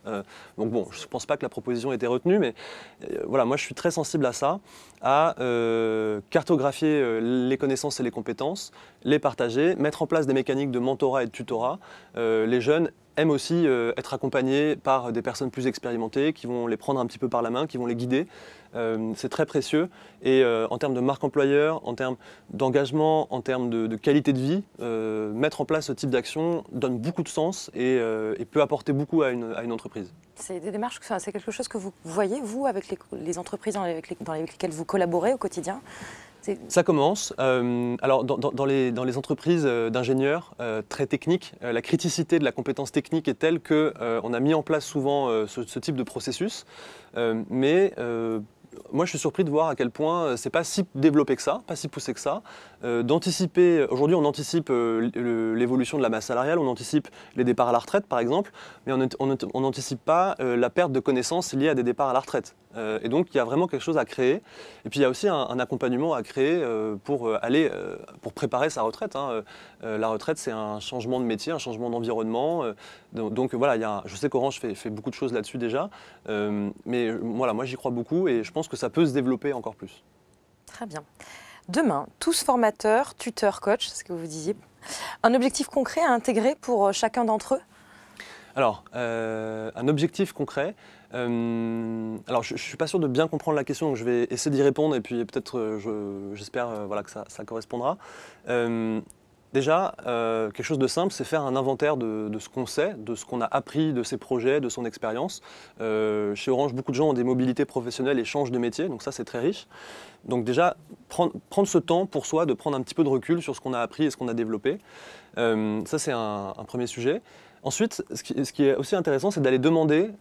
Donc bon, je ne pense pas que la proposition ait été retenue, mais voilà, moi je suis très sensible à ça, à cartographier les connaissances et les compétences, les partager, mettre en place des mécaniques de mentorat et de tutorat. Les jeunes aiment aussi être accompagnés par des personnes plus expérimentées qui vont les prendre un petit peu par la main, qui vont les guider. C'est très précieux et en termes de marque employeur, en termes d'engagement, en termes de qualité de vie, mettre en place ce type d'action donne beaucoup de sens et peut apporter beaucoup à une entreprise. C'est des démarches, c'est quelque chose que vous voyez, vous, avec les entreprises dans lesquelles vous collaborez au quotidien? Ça commence. Alors, dans les entreprises d'ingénieurs très techniques, la criticité de la compétence technique est telle qu'on a mis en place souvent ce type de processus. Mais moi, je suis surpris de voir à quel point c'est pas si développé que ça, pas si poussé que ça. D'anticiper, aujourd'hui, on anticipe l'évolution de la masse salariale, on anticipe les départs à la retraite, par exemple, mais on n'anticipe pas la perte de connaissances liée à des départs à la retraite. Et donc, il y a vraiment quelque chose à créer. Et puis, il y a aussi un accompagnement à créer pour préparer sa retraite. Hein. La retraite, c'est un changement de métier, un changement d'environnement. Donc voilà, je sais qu'Orange fait beaucoup de choses là-dessus déjà. Mais voilà, moi, j'y crois beaucoup et je pense que ça peut se développer encore plus. Très bien. Demain, tous formateurs, tuteurs, coachs, c'est ce que vous disiez. Un objectif concret à intégrer pour chacun d'entre eux? Alors, un objectif concret. Alors, je ne suis pas sûr de bien comprendre la question, donc je vais essayer d'y répondre et puis peut-être, j'espère voilà, que ça correspondra. Déjà, quelque chose de simple, c'est faire un inventaire de ce qu'on sait, de ce qu'on a appris de ses projets, de son expérience. Chez Orange, beaucoup de gens ont des mobilités professionnelles et changent de métier, donc ça c'est très riche. Donc déjà, prendre ce temps pour soi, de prendre un petit peu de recul sur ce qu'on a appris et ce qu'on a développé. Ça c'est un premier sujet. Ensuite, ce qui est aussi intéressant, c'est d'aller demander,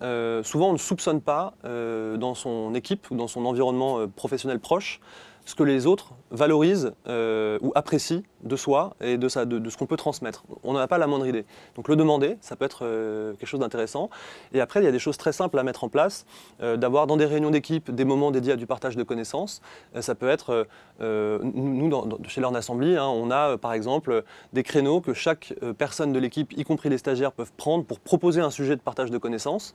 souvent on ne soupçonne pas dans son équipe ou dans son environnement professionnel proche, ce que les autres valorisent ou apprécient de soi et de ce qu'on peut transmettre. On n'en a pas la moindre idée. Donc le demander, ça peut être quelque chose d'intéressant. Et après, il y a des choses très simples à mettre en place, d'avoir dans des réunions d'équipe des moments dédiés à du partage de connaissances. Ça peut être, nous, chez Learn Assembly, hein, on a par exemple des créneaux que chaque personne de l'équipe, y compris les stagiaires, peuvent prendre pour proposer un sujet de partage de connaissances.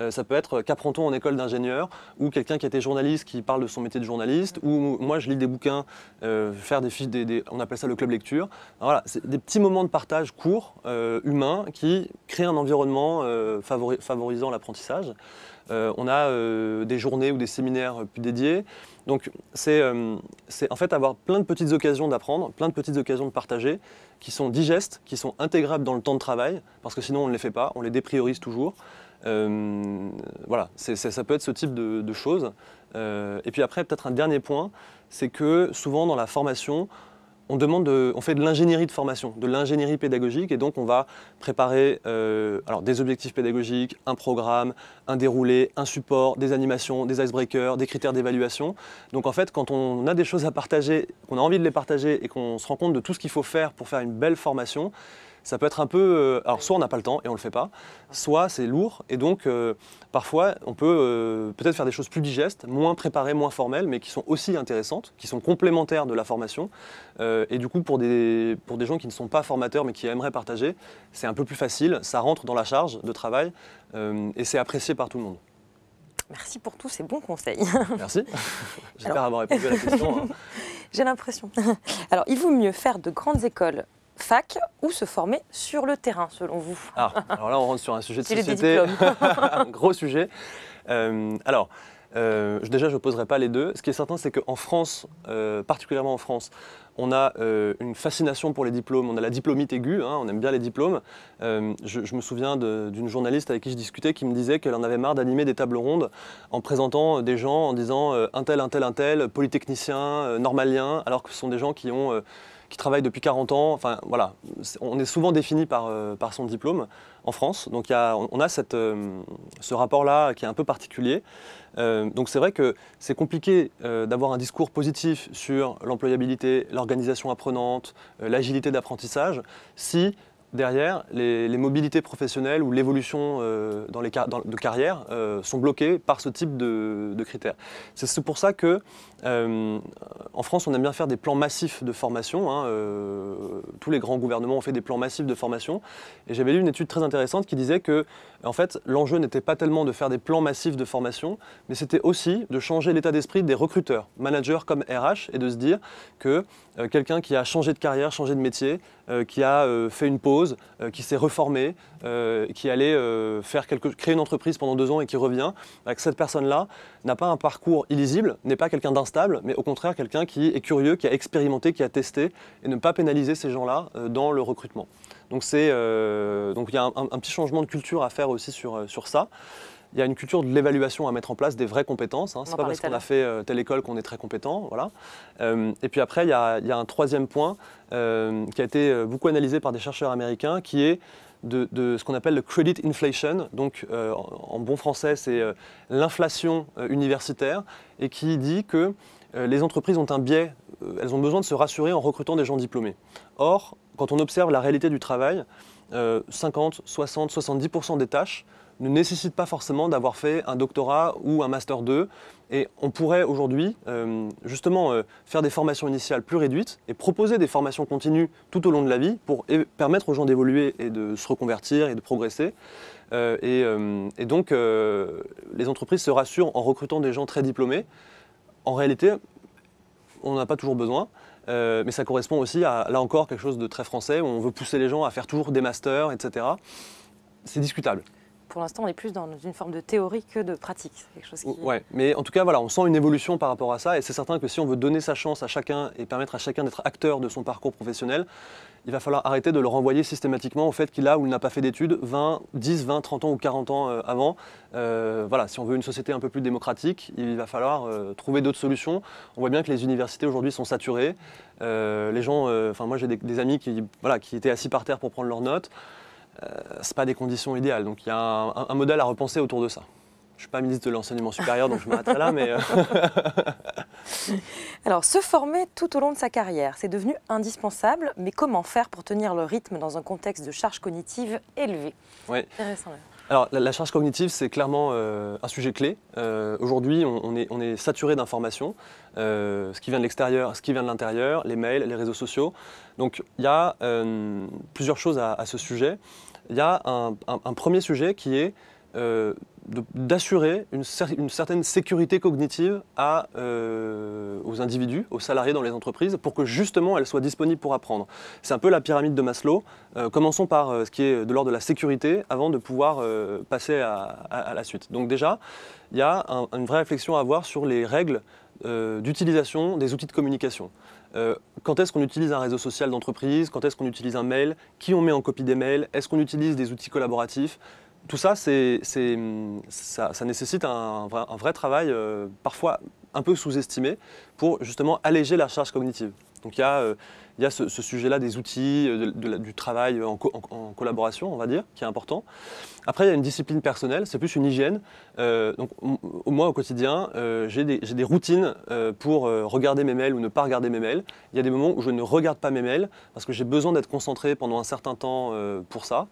Ça peut être qu'apprend-on en école d'ingénieur, ou quelqu'un qui était journaliste qui parle de son métier de journaliste, ou moi je lis des bouquins, faire des fiches, on appelle ça le club lecture. Voilà, c'est des petits moments de partage courts, humains, qui créent un environnement favorisant l'apprentissage. On a des journées ou des séminaires plus dédiés. Donc c'est en fait avoir plein de petites occasions d'apprendre, plein de petites occasions de partager, qui sont digestes, qui sont intégrables dans le temps de travail, parce que sinon on ne les fait pas, on les dépriorise toujours. Voilà, ça peut être ce type de choses. Et puis après, peut-être un dernier point, c'est que souvent dans la formation, on fait de l'ingénierie de formation, de l'ingénierie pédagogique, et donc on va préparer alors des objectifs pédagogiques, un programme, un déroulé, un support, des animations, des icebreakers, des critères d'évaluation. Donc en fait, quand on a des choses à partager, qu'on a envie de les partager et qu'on se rend compte de tout ce qu'il faut faire pour faire une belle formation, ça peut être un peu... alors soit on n'a pas le temps et on ne le fait pas, soit c'est lourd, et donc parfois on peut peut-être faire des choses plus digestes, moins préparées, moins formelles, mais qui sont aussi intéressantes, qui sont complémentaires de la formation. Et du coup pour des gens qui ne sont pas formateurs mais qui aimeraient partager, c'est un peu plus facile, ça rentre dans la charge de travail et c'est apprécié par tout le monde. Merci pour tous ces bons conseils. Merci. J'espère avoir répondu à la question. Hein. J'ai l'impression. Alors, il vaut mieux faire de grandes écoles fac ou se former sur le terrain, selon vous? Alors là, on rentre sur un sujet de société, un gros sujet. Déjà, je n'opposerai pas les deux. Ce qui est certain, c'est qu'en France, particulièrement en France, on a une fascination pour les diplômes, on a la diplômite aiguë, hein, on aime bien les diplômes. Je me souviens d'une journaliste avec qui je discutais qui me disait qu'elle en avait marre d'animer des tables rondes en présentant des gens en disant un tel, polytechnicien, normalien, alors que ce sont des gens qui travaillent depuis 40 ans. Enfin, voilà, on est souvent défini par son diplôme en France. Donc on a ce rapport-là qui est un peu particulier. Donc c'est vrai que c'est compliqué d'avoir un discours positif sur l'employabilité, l'organisation apprenante, l'agilité d'apprentissage, si derrière, les mobilités professionnelles ou l'évolution de carrière sont bloquées par ce type de critères. C'est pour ça que en France, on aime bien faire des plans massifs de formation. Hein, tous les grands gouvernements ont fait des plans massifs de formation. Et j'avais lu une étude très intéressante qui disait que en fait, l'enjeu n'était pas tellement de faire des plans massifs de formation, mais c'était aussi de changer l'état d'esprit des recruteurs, managers comme RH, et de se dire que quelqu'un qui a changé de carrière, changé de métier, qui a fait une pause, qui s'est reformé, qui allait créer une entreprise pendant 2 ans et qui revient, que cette personne-là n'a pas un parcours illisible, n'est pas quelqu'un d'instable, mais au contraire quelqu'un qui est curieux, qui a expérimenté, qui a testé, et ne pas pénaliser ces gens-là dans le recrutement. Donc il y a un petit changement de culture à faire aussi sur ça. Il y a une culture de l'évaluation à mettre en place, des vraies compétences. Hein. Ce n'est pas parce qu'on a fait telle école qu'on est très compétent. Voilà. Et puis après, il y a un troisième point qui a été beaucoup analysé par des chercheurs américains, qui est de ce qu'on appelle le credit inflation. Donc en bon français, c'est l'inflation universitaire, et qui dit que les entreprises ont un biais, elles ont besoin de se rassurer en recrutant des gens diplômés. Or, quand on observe la réalité du travail, 50, 60, 70% des tâches ne nécessitent pas forcément d'avoir fait un doctorat ou un master 2. Et on pourrait aujourd'hui justement faire des formations initiales plus réduites et proposer des formations continues tout au long de la vie pour permettre aux gens d'évoluer et de se reconvertir et de progresser. Et donc les entreprises se rassurent en recrutant des gens très diplômés. En réalité, on n'en a pas toujours besoin. Mais ça correspond aussi à, là encore, quelque chose de très français, où on veut pousser les gens à faire toujours des masters, etc. C'est discutable. Pour l'instant, on est plus dans une forme de théorie que de pratique. Quelque chose qui... Ouais, mais en tout cas, voilà, on sent une évolution par rapport à ça, et c'est certain que si on veut donner sa chance à chacun et permettre à chacun d'être acteur de son parcours professionnel, il va falloir arrêter de le renvoyer systématiquement au fait qu'il a ou il n'a pas fait d'études 10, 20, 30 ans ou 40 ans avant. Voilà, si on veut une société un peu plus démocratique, il va falloir trouver d'autres solutions. On voit bien que les universités aujourd'hui sont saturées. Les gens, moi j'ai des amis qui étaient assis par terre pour prendre leurs notes. Ce n'est pas des conditions idéales, donc il y a un modèle à repenser autour de ça. Je ne suis pas ministre de l'enseignement supérieur, donc je m'arrêterai là, mais... Alors, se former tout au long de sa carrière, c'est devenu indispensable, mais comment faire pour tenir le rythme dans un contexte de charge cognitive élevée? Oui. Intéressant. Alors, la charge cognitive, c'est clairement un sujet clé. Aujourd'hui, on est saturé d'informations, ce qui vient de l'extérieur, ce qui vient de l'intérieur, les mails, les réseaux sociaux. Donc, il y a plusieurs choses à ce sujet. Il y a un premier sujet qui est d'assurer une certaine sécurité cognitive aux individus, aux salariés dans les entreprises, pour que justement elles soient disponibles pour apprendre. C'est un peu la pyramide de Maslow. Commençons par ce qui est de l'ordre de la sécurité avant de pouvoir passer à la suite. Donc déjà, il y a une vraie réflexion à avoir sur les règles d'utilisation des outils de communication. Quand est-ce qu'on utilise un réseau social d'entreprise? Quand est-ce qu'on utilise un mail? Qui on met en copie des mails? Est-ce qu'on utilise des outils collaboratifs? Tout ça, ça nécessite un vrai travail, parfois un peu sous-estimé, pour justement alléger la charge cognitive. Donc il y a ce sujet-là des outils, du travail en collaboration, on va dire, qui est important. Après, il y a une discipline personnelle, c'est plus une hygiène. Donc, moi, au quotidien, j'ai des routines pour regarder mes mails ou ne pas regarder mes mails. Il y a des moments où je ne regarde pas mes mails parce que j'ai besoin d'être concentré pendant un certain temps pour ça.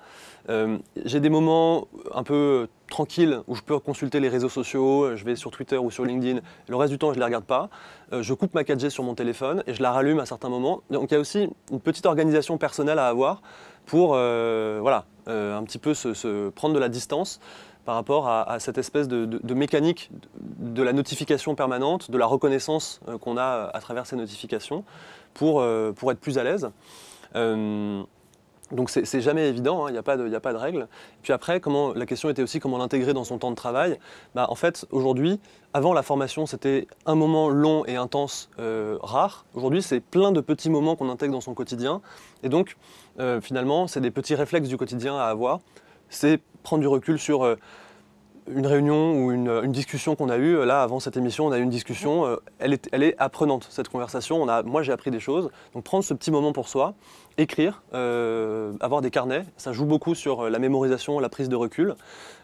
J'ai des moments un peu tranquilles où je peux consulter les réseaux sociaux, je vais sur Twitter ou sur LinkedIn. Le reste du temps, je ne les regarde pas. Je coupe ma 4G sur mon téléphone et je la rallume à certains moments. Donc, il y a aussi une petite organisation personnelle à avoir pour un petit peu prendre de la distance par rapport à cette espèce de mécanique de la notification permanente, de la reconnaissance qu'on a à travers ces notifications pour être plus à l'aise. Donc c'est jamais évident, il n'y a pas de règle. Puis après, la question était aussi comment l'intégrer dans son temps de travail. En fait, aujourd'hui, avant la formation, c'était un moment long et intense, rare. Aujourd'hui, c'est plein de petits moments qu'on intègre dans son quotidien. Et donc, finalement, c'est des petits réflexes du quotidien à avoir. C'est prendre du recul sur une réunion ou une discussion qu'on a eue. Là, avant cette émission, on a eu une discussion. Elle est apprenante, cette conversation. Moi, j'ai appris des choses. Donc, prendre ce petit moment pour soi, écrire, avoir des carnets, ça joue beaucoup sur la mémorisation, la prise de recul.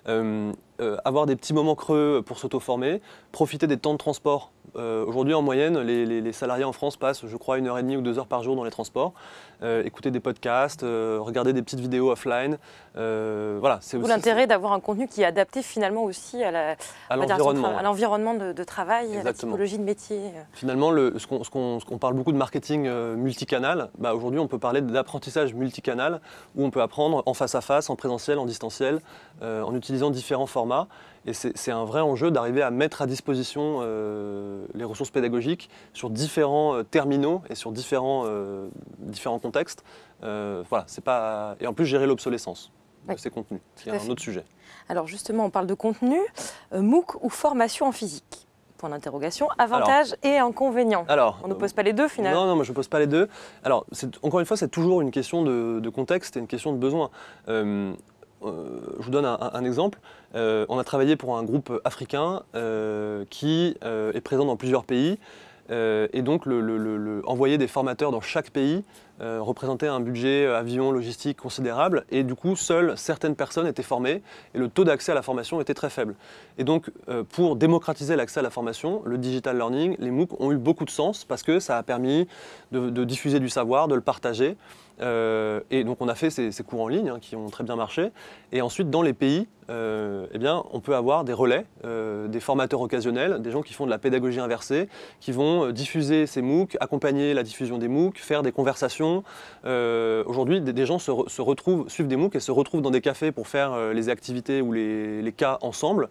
Avoir des petits moments creux pour s'auto-former, profiter des temps de transport. Aujourd'hui, en moyenne, les salariés en France passent, je crois, 1h30 ou 2 heures par jour dans les transports. Écouter des podcasts, regarder des petites vidéos offline. Voilà, c'est aussi l'intérêt d'avoir un contenu qui est adapté finalement aussi à l'environnement de travail, exactement, à la typologie de métier. Finalement, ce qu'on parle beaucoup de marketing multicanal, aujourd'hui on peut parler d'apprentissage multicanal où on peut apprendre en face à face, en présentiel, en distanciel, en utilisant différents formats. Et c'est un vrai enjeu d'arriver à mettre à disposition les ressources pédagogiques sur différents terminaux et sur différents contextes. Et en plus gérer l'obsolescence de ces contenus, c'est un autre sujet. Alors justement, on parle de contenu, MOOC ou formation en physique? Point d'interrogation, avantages et inconvénients. On ne pose pas les deux finalement. Non, moi je ne pose pas les deux. Alors, encore une fois, c'est toujours une question de contexte et une question de besoin. Je vous donne un exemple. On a travaillé pour un groupe africain qui est présent dans plusieurs pays. Et donc, envoyer des formateurs dans chaque pays représentait un budget avion, logistique considérable. Et du coup, seules certaines personnes étaient formées et le taux d'accès à la formation était très faible. Et donc, pour démocratiser l'accès à la formation, le digital learning, les MOOC ont eu beaucoup de sens parce que ça a permis de diffuser du savoir, de le partager. Et donc, on a fait ces cours en ligne qui ont très bien marché. Et ensuite, dans les pays, on peut avoir des relais, des formateurs occasionnels, des gens qui font de la pédagogie inversée, qui vont diffuser ces MOOC, accompagner la diffusion des MOOC, faire des conversations. Aujourd'hui, des gens suivent des MOOC et se retrouvent dans des cafés pour faire les activités ou les cas ensemble.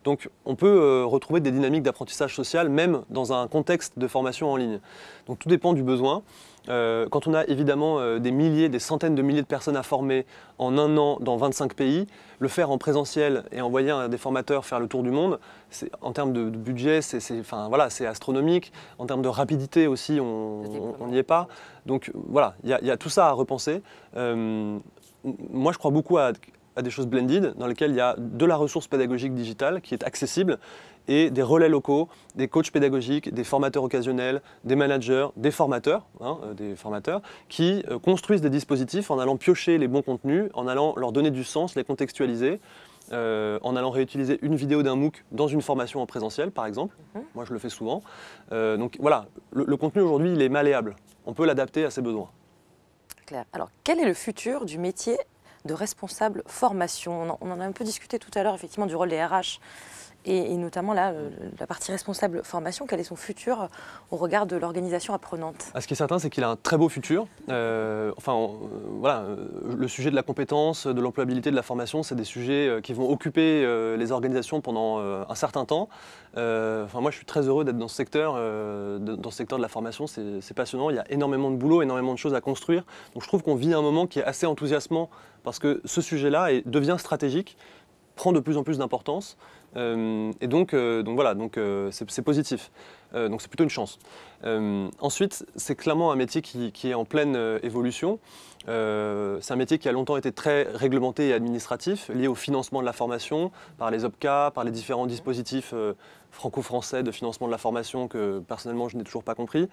Donc on peut retrouver des dynamiques d'apprentissage social même dans un contexte de formation en ligne. Donc tout dépend du besoin. Quand on a évidemment des centaines de milliers de personnes à former en un an dans 25 pays, le faire en présentiel et envoyer des formateurs faire le tour du monde, en termes de budget, c'est astronomique. En termes de rapidité aussi, on n'y est pas. Donc voilà, il y a tout ça à repenser. Moi, je crois beaucoup à des choses blended, dans lesquelles il y a de la ressource pédagogique digitale qui est accessible et des relais locaux, des coachs pédagogiques, des formateurs occasionnels, des managers, des formateurs qui construisent des dispositifs en allant piocher les bons contenus, en allant leur donner du sens, les contextualiser en allant réutiliser une vidéo d'un MOOC dans une formation en présentiel, par exemple. Moi, je le fais souvent. Donc voilà, le contenu aujourd'hui, il est malléable. On peut l'adapter à ses besoins. Claire. Alors, quel est le futur du métier de responsable formation? On en a un peu discuté tout à l'heure, effectivement, du rôle des RH. Et notamment là, la partie responsable formation, quel est son futur au regard de l'organisation apprenante? Ce qui est certain, c'est qu'il a un très beau futur. Voilà, le sujet de la compétence, de l'employabilité, de la formation, c'est des sujets qui vont occuper les organisations pendant un certain temps. Moi, je suis très heureux d'être dans ce secteur, de la formation. C'est passionnant. Il y a énormément de boulot, énormément de choses à construire. Donc, je trouve qu'on vit un moment qui est assez enthousiasmant parce que ce sujet-là devient stratégique, prend de plus en plus d'importance. Donc c'est positif. Donc c'est plutôt une chance. Ensuite, c'est clairement un métier qui est en pleine évolution. C'est un métier qui a longtemps été très réglementé et administratif, lié au financement de la formation, par les OPCA, par les différents dispositifs franco-français de financement de la formation que personnellement je n'ai toujours pas compris.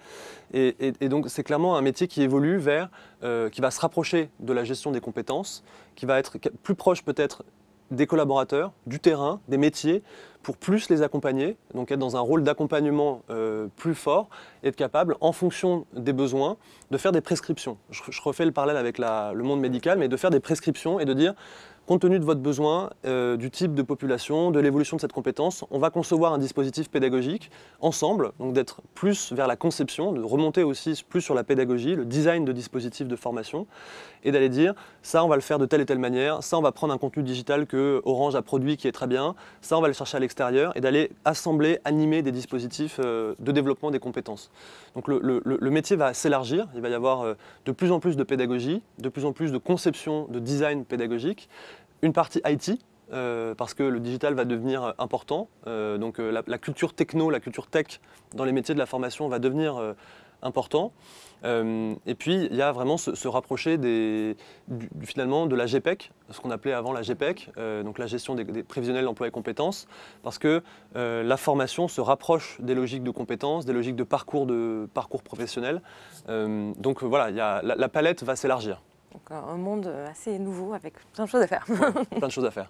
Et donc c'est clairement un métier qui évolue qui va se rapprocher de la gestion des compétences, qui va être plus proche peut-être des collaborateurs, du terrain, des métiers, pour plus les accompagner, donc être dans un rôle d'accompagnement plus fort, et être capable, en fonction des besoins, de faire des prescriptions. Je refais le parallèle avec le monde médical, mais de faire des prescriptions et de dire, compte tenu de votre besoin, du type de population, de l'évolution de cette compétence, on va concevoir un dispositif pédagogique ensemble, donc d'être plus vers la conception, de remonter aussi plus sur la pédagogie, le design de dispositifs de formation, et d'aller dire, ça on va le faire de telle et telle manière, ça on va prendre un contenu digital que Orange a produit qui est très bien, ça on va le chercher à l'extérieur, et d'aller assembler, animer des dispositifs de développement des compétences. Donc le métier va s'élargir, il va y avoir de plus en plus de pédagogie, de plus en plus de conception, de design pédagogique, une partie IT, parce que le digital va devenir important, donc la culture techno, la culture tech dans les métiers de la formation va devenir important. Et puis il y a vraiment se rapprocher finalement de la GPEC, ce qu'on appelait avant la GPEC, donc la gestion des prévisionnels d'emploi et compétences, parce que la formation se rapproche des logiques de compétences, des logiques de parcours professionnel. Donc voilà, la palette va s'élargir. Donc un monde assez nouveau avec plein de choses à faire. Ouais, plein de choses à faire.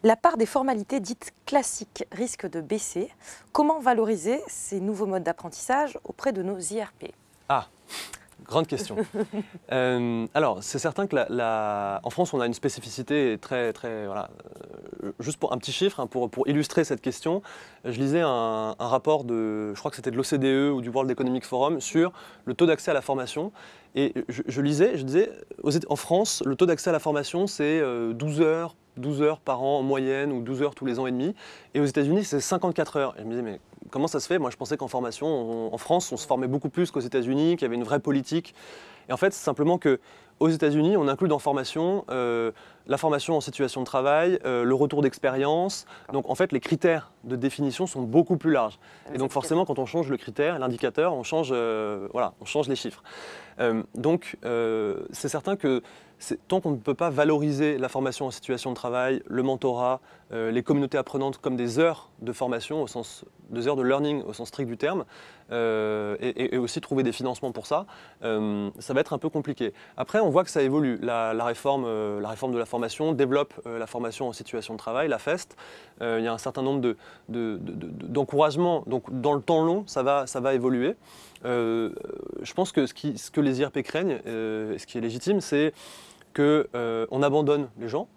La part des formalités dites classiques risque de baisser. Comment valoriser ces nouveaux modes d'apprentissage auprès de nos IRP? Grande question. Alors, c'est certain que en France, on a une spécificité très, très... Voilà, juste pour un petit chiffre, hein, pour illustrer cette question, je lisais un rapport je crois que c'était de l'OCDE ou du World Economic Forum, sur le taux d'accès à la formation. Et je disais, en France, le taux d'accès à la formation, c'est 12 heures par an en moyenne, ou 12 heures tous les ans et demi. Et aux États-Unis, c'est 54 heures. Et je me disais, mais comment ça se fait? Moi, je pensais qu'en formation, en France, on se formait beaucoup plus qu'aux États-Unis, qu'il y avait une vraie politique. Et en fait, c'est simplement qu'aux États-Unis, on inclut dans formation la formation en situation de travail, le retour d'expérience. Donc, en fait, les critères de définition sont beaucoup plus larges. Et donc, forcément, quand on change le critère, l'indicateur, on change les chiffres. Donc, c'est certain que tant qu'on ne peut pas valoriser la formation en situation de travail, le mentorat, les communautés apprenantes comme des heures de formation, des heures de learning au sens strict du terme, et aussi trouver des financements pour ça, ça va être un peu compliqué. Après, on voit que ça évolue. La réforme de la formation développe la formation en situation de travail, la FEST. Il y a un certain nombre d'encouragements. Donc, dans le temps long, ça va évoluer. Je pense que ce que les IRP craignent, ce qui est légitime, c'est qu'on abandonne les gens,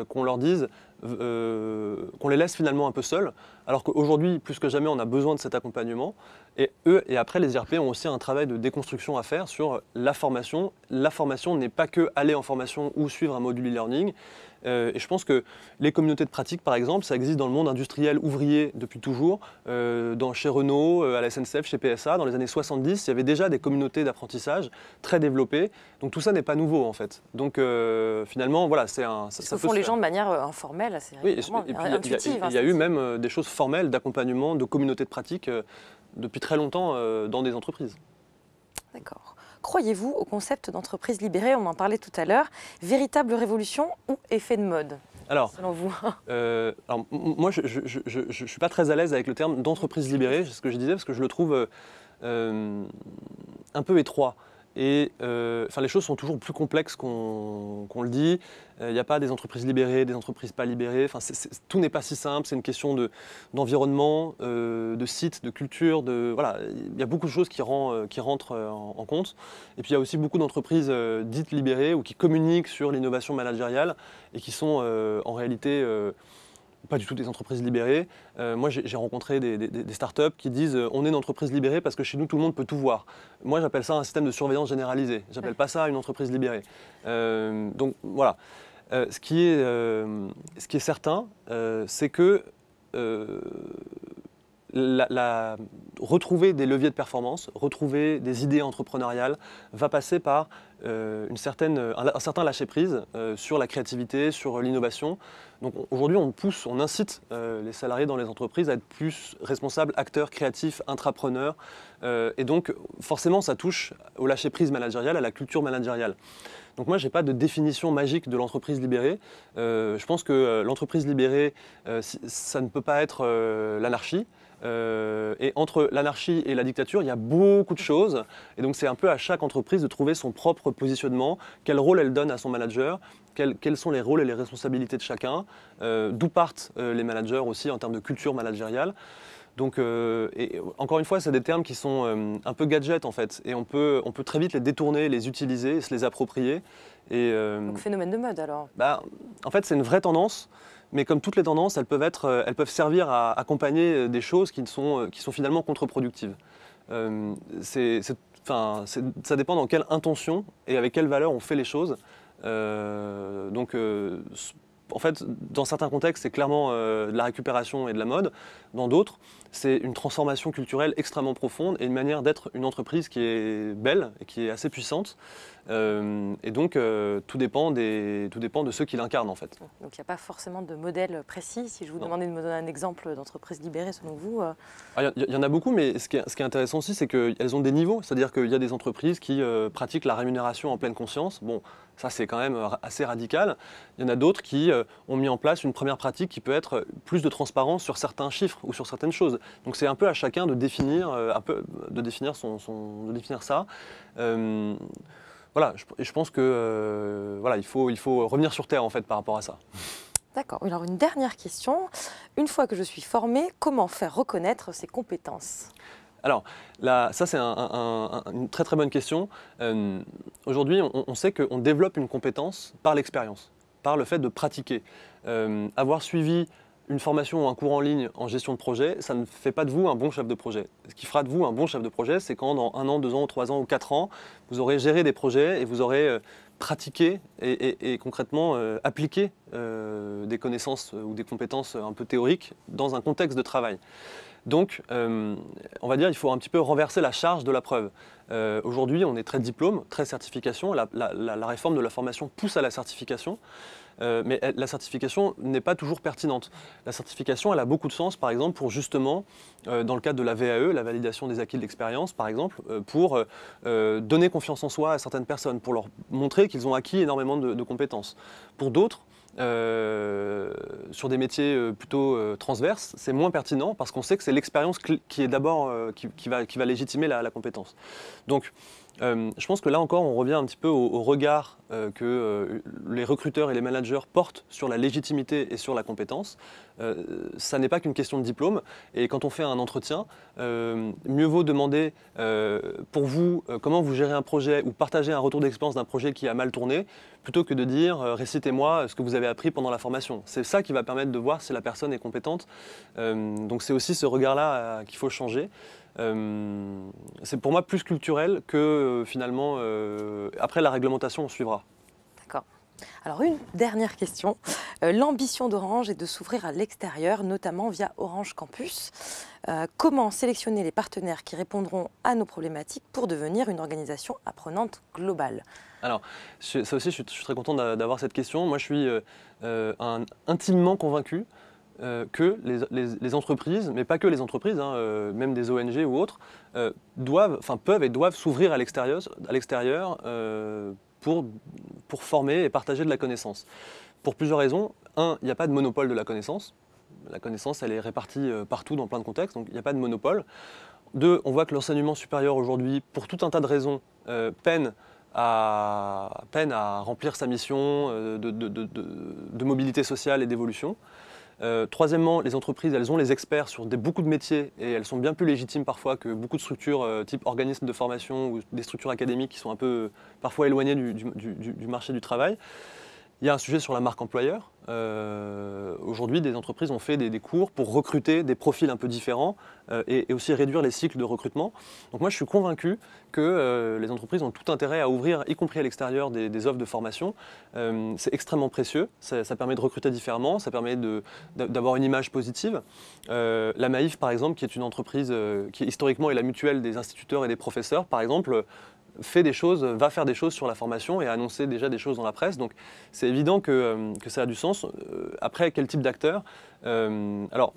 qu'on leur dise, qu'on les laisse finalement un peu seuls, alors qu'aujourd'hui, plus que jamais, on a besoin de cet accompagnement. Et après, les IRP ont aussi un travail de déconstruction à faire sur la formation. La formation n'est pas que aller en formation ou suivre un module e-learning. Et je pense que les communautés de pratique, par exemple, ça existe dans le monde industriel ouvrier depuis toujours. Chez Renault, à la SNCF, chez PSA, dans les années 70, il y avait déjà des communautés d'apprentissage très développées. Donc tout ça n'est pas nouveau en fait. Donc finalement, voilà, ça font les gens de manière informelle, assez intuitive. Il y a eu même des choses formelles d'accompagnement de communautés de pratique depuis très longtemps dans des entreprises. D'accord. Croyez-vous au concept d'entreprise libérée? On en parlait tout à l'heure. Véritable révolution ou effet de mode, selon vous? Moi, je ne suis pas très à l'aise avec le terme d'entreprise libérée, c'est ce que je disais, parce que je le trouve un peu étroit. et les choses sont toujours plus complexes qu'on le dit. Il n'y a pas des entreprises libérées, des entreprises pas libérées. Tout n'est pas si simple. C'est une question d'environnement, de site, de culture. Voilà. Il y a beaucoup de choses qui rentrent en compte. Et puis il y a aussi beaucoup d'entreprises dites libérées ou qui communiquent sur l'innovation managériale et qui sont en réalité pas du tout des entreprises libérées. Moi, j'ai rencontré des startups qui disent on est une entreprise libérée parce que chez nous, tout le monde peut tout voir. Moi, j'appelle ça un système de surveillance généralisé. J'appelle pas ça une entreprise libérée. Donc voilà. Ce qui est certain, c'est que retrouver des leviers de performance, retrouver des idées entrepreneuriales, va passer par un certain lâcher-prise sur la créativité, sur l'innovation. Donc aujourd'hui, on incite les salariés dans les entreprises à être plus responsables, acteurs, créatifs, intrapreneurs. Et donc forcément, ça touche au lâcher-prise managérial, à la culture managériale. Donc moi, je n'ai pas de définition magique de l'entreprise libérée. Je pense que l'entreprise libérée, ça ne peut pas être l'anarchie. Et entre l'anarchie et la dictature, il y a beaucoup de choses. Et donc c'est un peu à chaque entreprise de trouver son propre positionnement, quel rôle elle donne à son manager, quels sont les rôles et les responsabilités de chacun, d'où partent les managers aussi en termes de culture managériale. Donc, et encore une fois, c'est des termes qui sont un peu gadgets en fait, et on peut très vite les détourner, les utiliser, se les approprier. Donc phénomène de mode alors. En fait, c'est une vraie tendance, mais comme toutes les tendances, elles peuvent servir à accompagner des choses qui sont finalement contre-productives. Ça dépend dans quelle intention et avec quelle valeur on fait les choses. En fait, dans certains contextes, c'est clairement de la récupération et de la mode. Dans d'autres, c'est une transformation culturelle extrêmement profonde et une manière d'être une entreprise qui est belle et qui est assez puissante. Et donc, tout dépend de ceux qui l'incarnent, en fait. Donc, il n'y a pas forcément de modèle précis. Si je vous demandais de me donner un exemple d'entreprise libérée, selon vous Il y en a beaucoup, mais ce qui est intéressant aussi, c'est qu'elles ont des niveaux. C'est-à-dire qu'il y a des entreprises qui pratiquent la rémunération en pleine conscience. Bon, ça, c'est quand même assez radical. Il y en a d'autres qui ont mis en place une première pratique qui peut être plus de transparence sur certains chiffres ou sur certaines choses. Donc, c'est un peu à chacun de définir, ça. Voilà, je pense que il faut revenir sur terre en fait par rapport à ça. D'accord. Alors une dernière question. Une fois que je suis formée, comment faire reconnaître ses compétences ? Alors, ça c'est une très très bonne question. Aujourd'hui, on sait qu'on développe une compétence par l'expérience, par le fait de pratiquer. Avoir suivi une formation ou un cours en ligne en gestion de projet, ça ne fait pas de vous un bon chef de projet. Ce qui fera de vous un bon chef de projet, c'est quand dans 1 an, 2 ans, 3 ans ou 4 ans, vous aurez géré des projets et vous aurez pratiqué et concrètement appliqué des connaissances ou des compétences un peu théoriques dans un contexte de travail. Donc, on va dire qu'il faut un petit peu renverser la charge de la preuve. Aujourd'hui, on est très diplôme, très certification. La réforme de la formation pousse à la certification. Mais la certification n'est pas toujours pertinente. La certification, elle a beaucoup de sens, par exemple, pour justement, dans le cadre de la VAE, la validation des acquis de l'expérience, par exemple, pour donner confiance en soi à certaines personnes, pour leur montrer qu'ils ont acquis énormément de compétences. Pour d'autres, sur des métiers plutôt transverses, c'est moins pertinent parce qu'on sait que c'est l'expérience qui est d'abord qui va légitimer la compétence. Donc, je pense que là encore, on revient un petit peu au regard que les recruteurs et les managers portent sur la légitimité et sur la compétence. Ça n'est pas qu'une question de diplôme. Et quand on fait un entretien, mieux vaut demander pour vous comment vous gérez un projet ou partager un retour d'expérience d'un projet qui a mal tourné, plutôt que de dire récitez-moi ce que vous avez appris pendant la formation. C'est ça qui va permettre de voir si la personne est compétente. Donc c'est aussi ce regard-là qu'il faut changer. C'est pour moi plus culturel que finalement, après la réglementation, on suivra. D'accord. Alors une dernière question. L'ambition d'Orange est de s'ouvrir à l'extérieur, notamment via Orange Campus. Comment sélectionner les partenaires qui répondront à nos problématiques pour devenir une organisation apprenante globale ? Alors, ça aussi, je suis très content d'avoir cette question. Moi, je suis intimement convaincu que les entreprises, mais pas que les entreprises, même des ONG ou autres, peuvent et doivent s'ouvrir à l'extérieur pour former et partager de la connaissance. Pour plusieurs raisons. Un, il n'y a pas de monopole de la connaissance. La connaissance, elle est répartie partout dans plein de contextes, donc il n'y a pas de monopole. Deux, on voit que l'enseignement supérieur aujourd'hui, pour tout un tas de raisons, peine à remplir sa mission de mobilité sociale et d'évolution. Troisièmement, les entreprises, elles ont les experts sur beaucoup de métiers et elles sont bien plus légitimes parfois que beaucoup de structures type organismes de formation ou des structures académiques qui sont un peu parfois éloignées du marché du travail. Il y a un sujet sur la marque employeur. Aujourd'hui, des entreprises ont fait des cours pour recruter des profils un peu différents et aussi réduire les cycles de recrutement. Donc moi, je suis convaincu que les entreprises ont tout intérêt à ouvrir, y compris à l'extérieur, des offres de formation. C'est extrêmement précieux. Ça permet de recruter différemment, ça permet d'avoir une image positive. La Maïf, par exemple, qui est une entreprise qui historiquement est la mutuelle des instituteurs et des professeurs, par exemple, va faire des choses sur la formation et a annoncé déjà des choses dans la presse. Donc c'est évident que ça a du sens. Après, quel type d'acteur alors,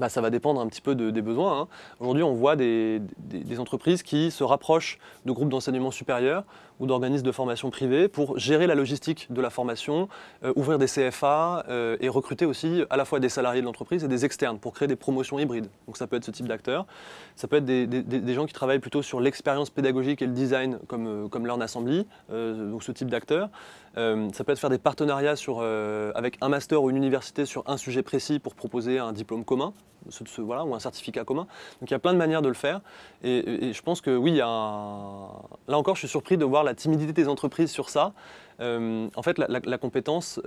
ça va dépendre un petit peu des besoins, hein. Aujourd'hui, on voit des entreprises qui se rapprochent de groupes d'enseignement supérieur ou d'organismes de formation privés pour gérer la logistique de la formation, ouvrir des CFA et recruter aussi à la fois des salariés de l'entreprise et des externes pour créer des promotions hybrides. Donc ça peut être ce type d'acteurs. Ça peut être des gens qui travaillent plutôt sur l'expérience pédagogique et le design comme Learn Assembly, donc ce type d'acteurs. Ça peut être faire des partenariats avec un master ou une université sur un sujet précis pour proposer un diplôme commun, voilà, ou un certificat commun. Donc il y a plein de manières de le faire. Et je pense que oui, là encore, je suis surpris de voir la timidité des entreprises sur ça. En fait, la compétence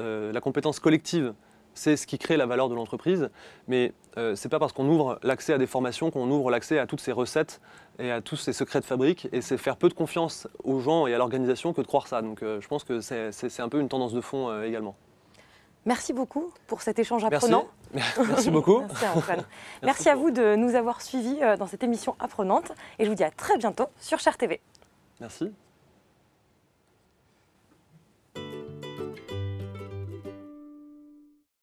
collective, c'est ce qui crée la valeur de l'entreprise. Mais ce n'est pas parce qu'on ouvre l'accès à des formations qu'on ouvre l'accès à toutes ces recettes et à tous ces secrets de fabrique. Et c'est faire peu de confiance aux gens et à l'organisation que de croire ça. Donc je pense que c'est un peu une tendance de fond également. Merci beaucoup pour cet échange apprenant. Merci beaucoup. Merci Antoine. Merci à vous de nous avoir suivis dans cette émission apprenante. Et je vous dis à très bientôt sur Cher TV. Merci.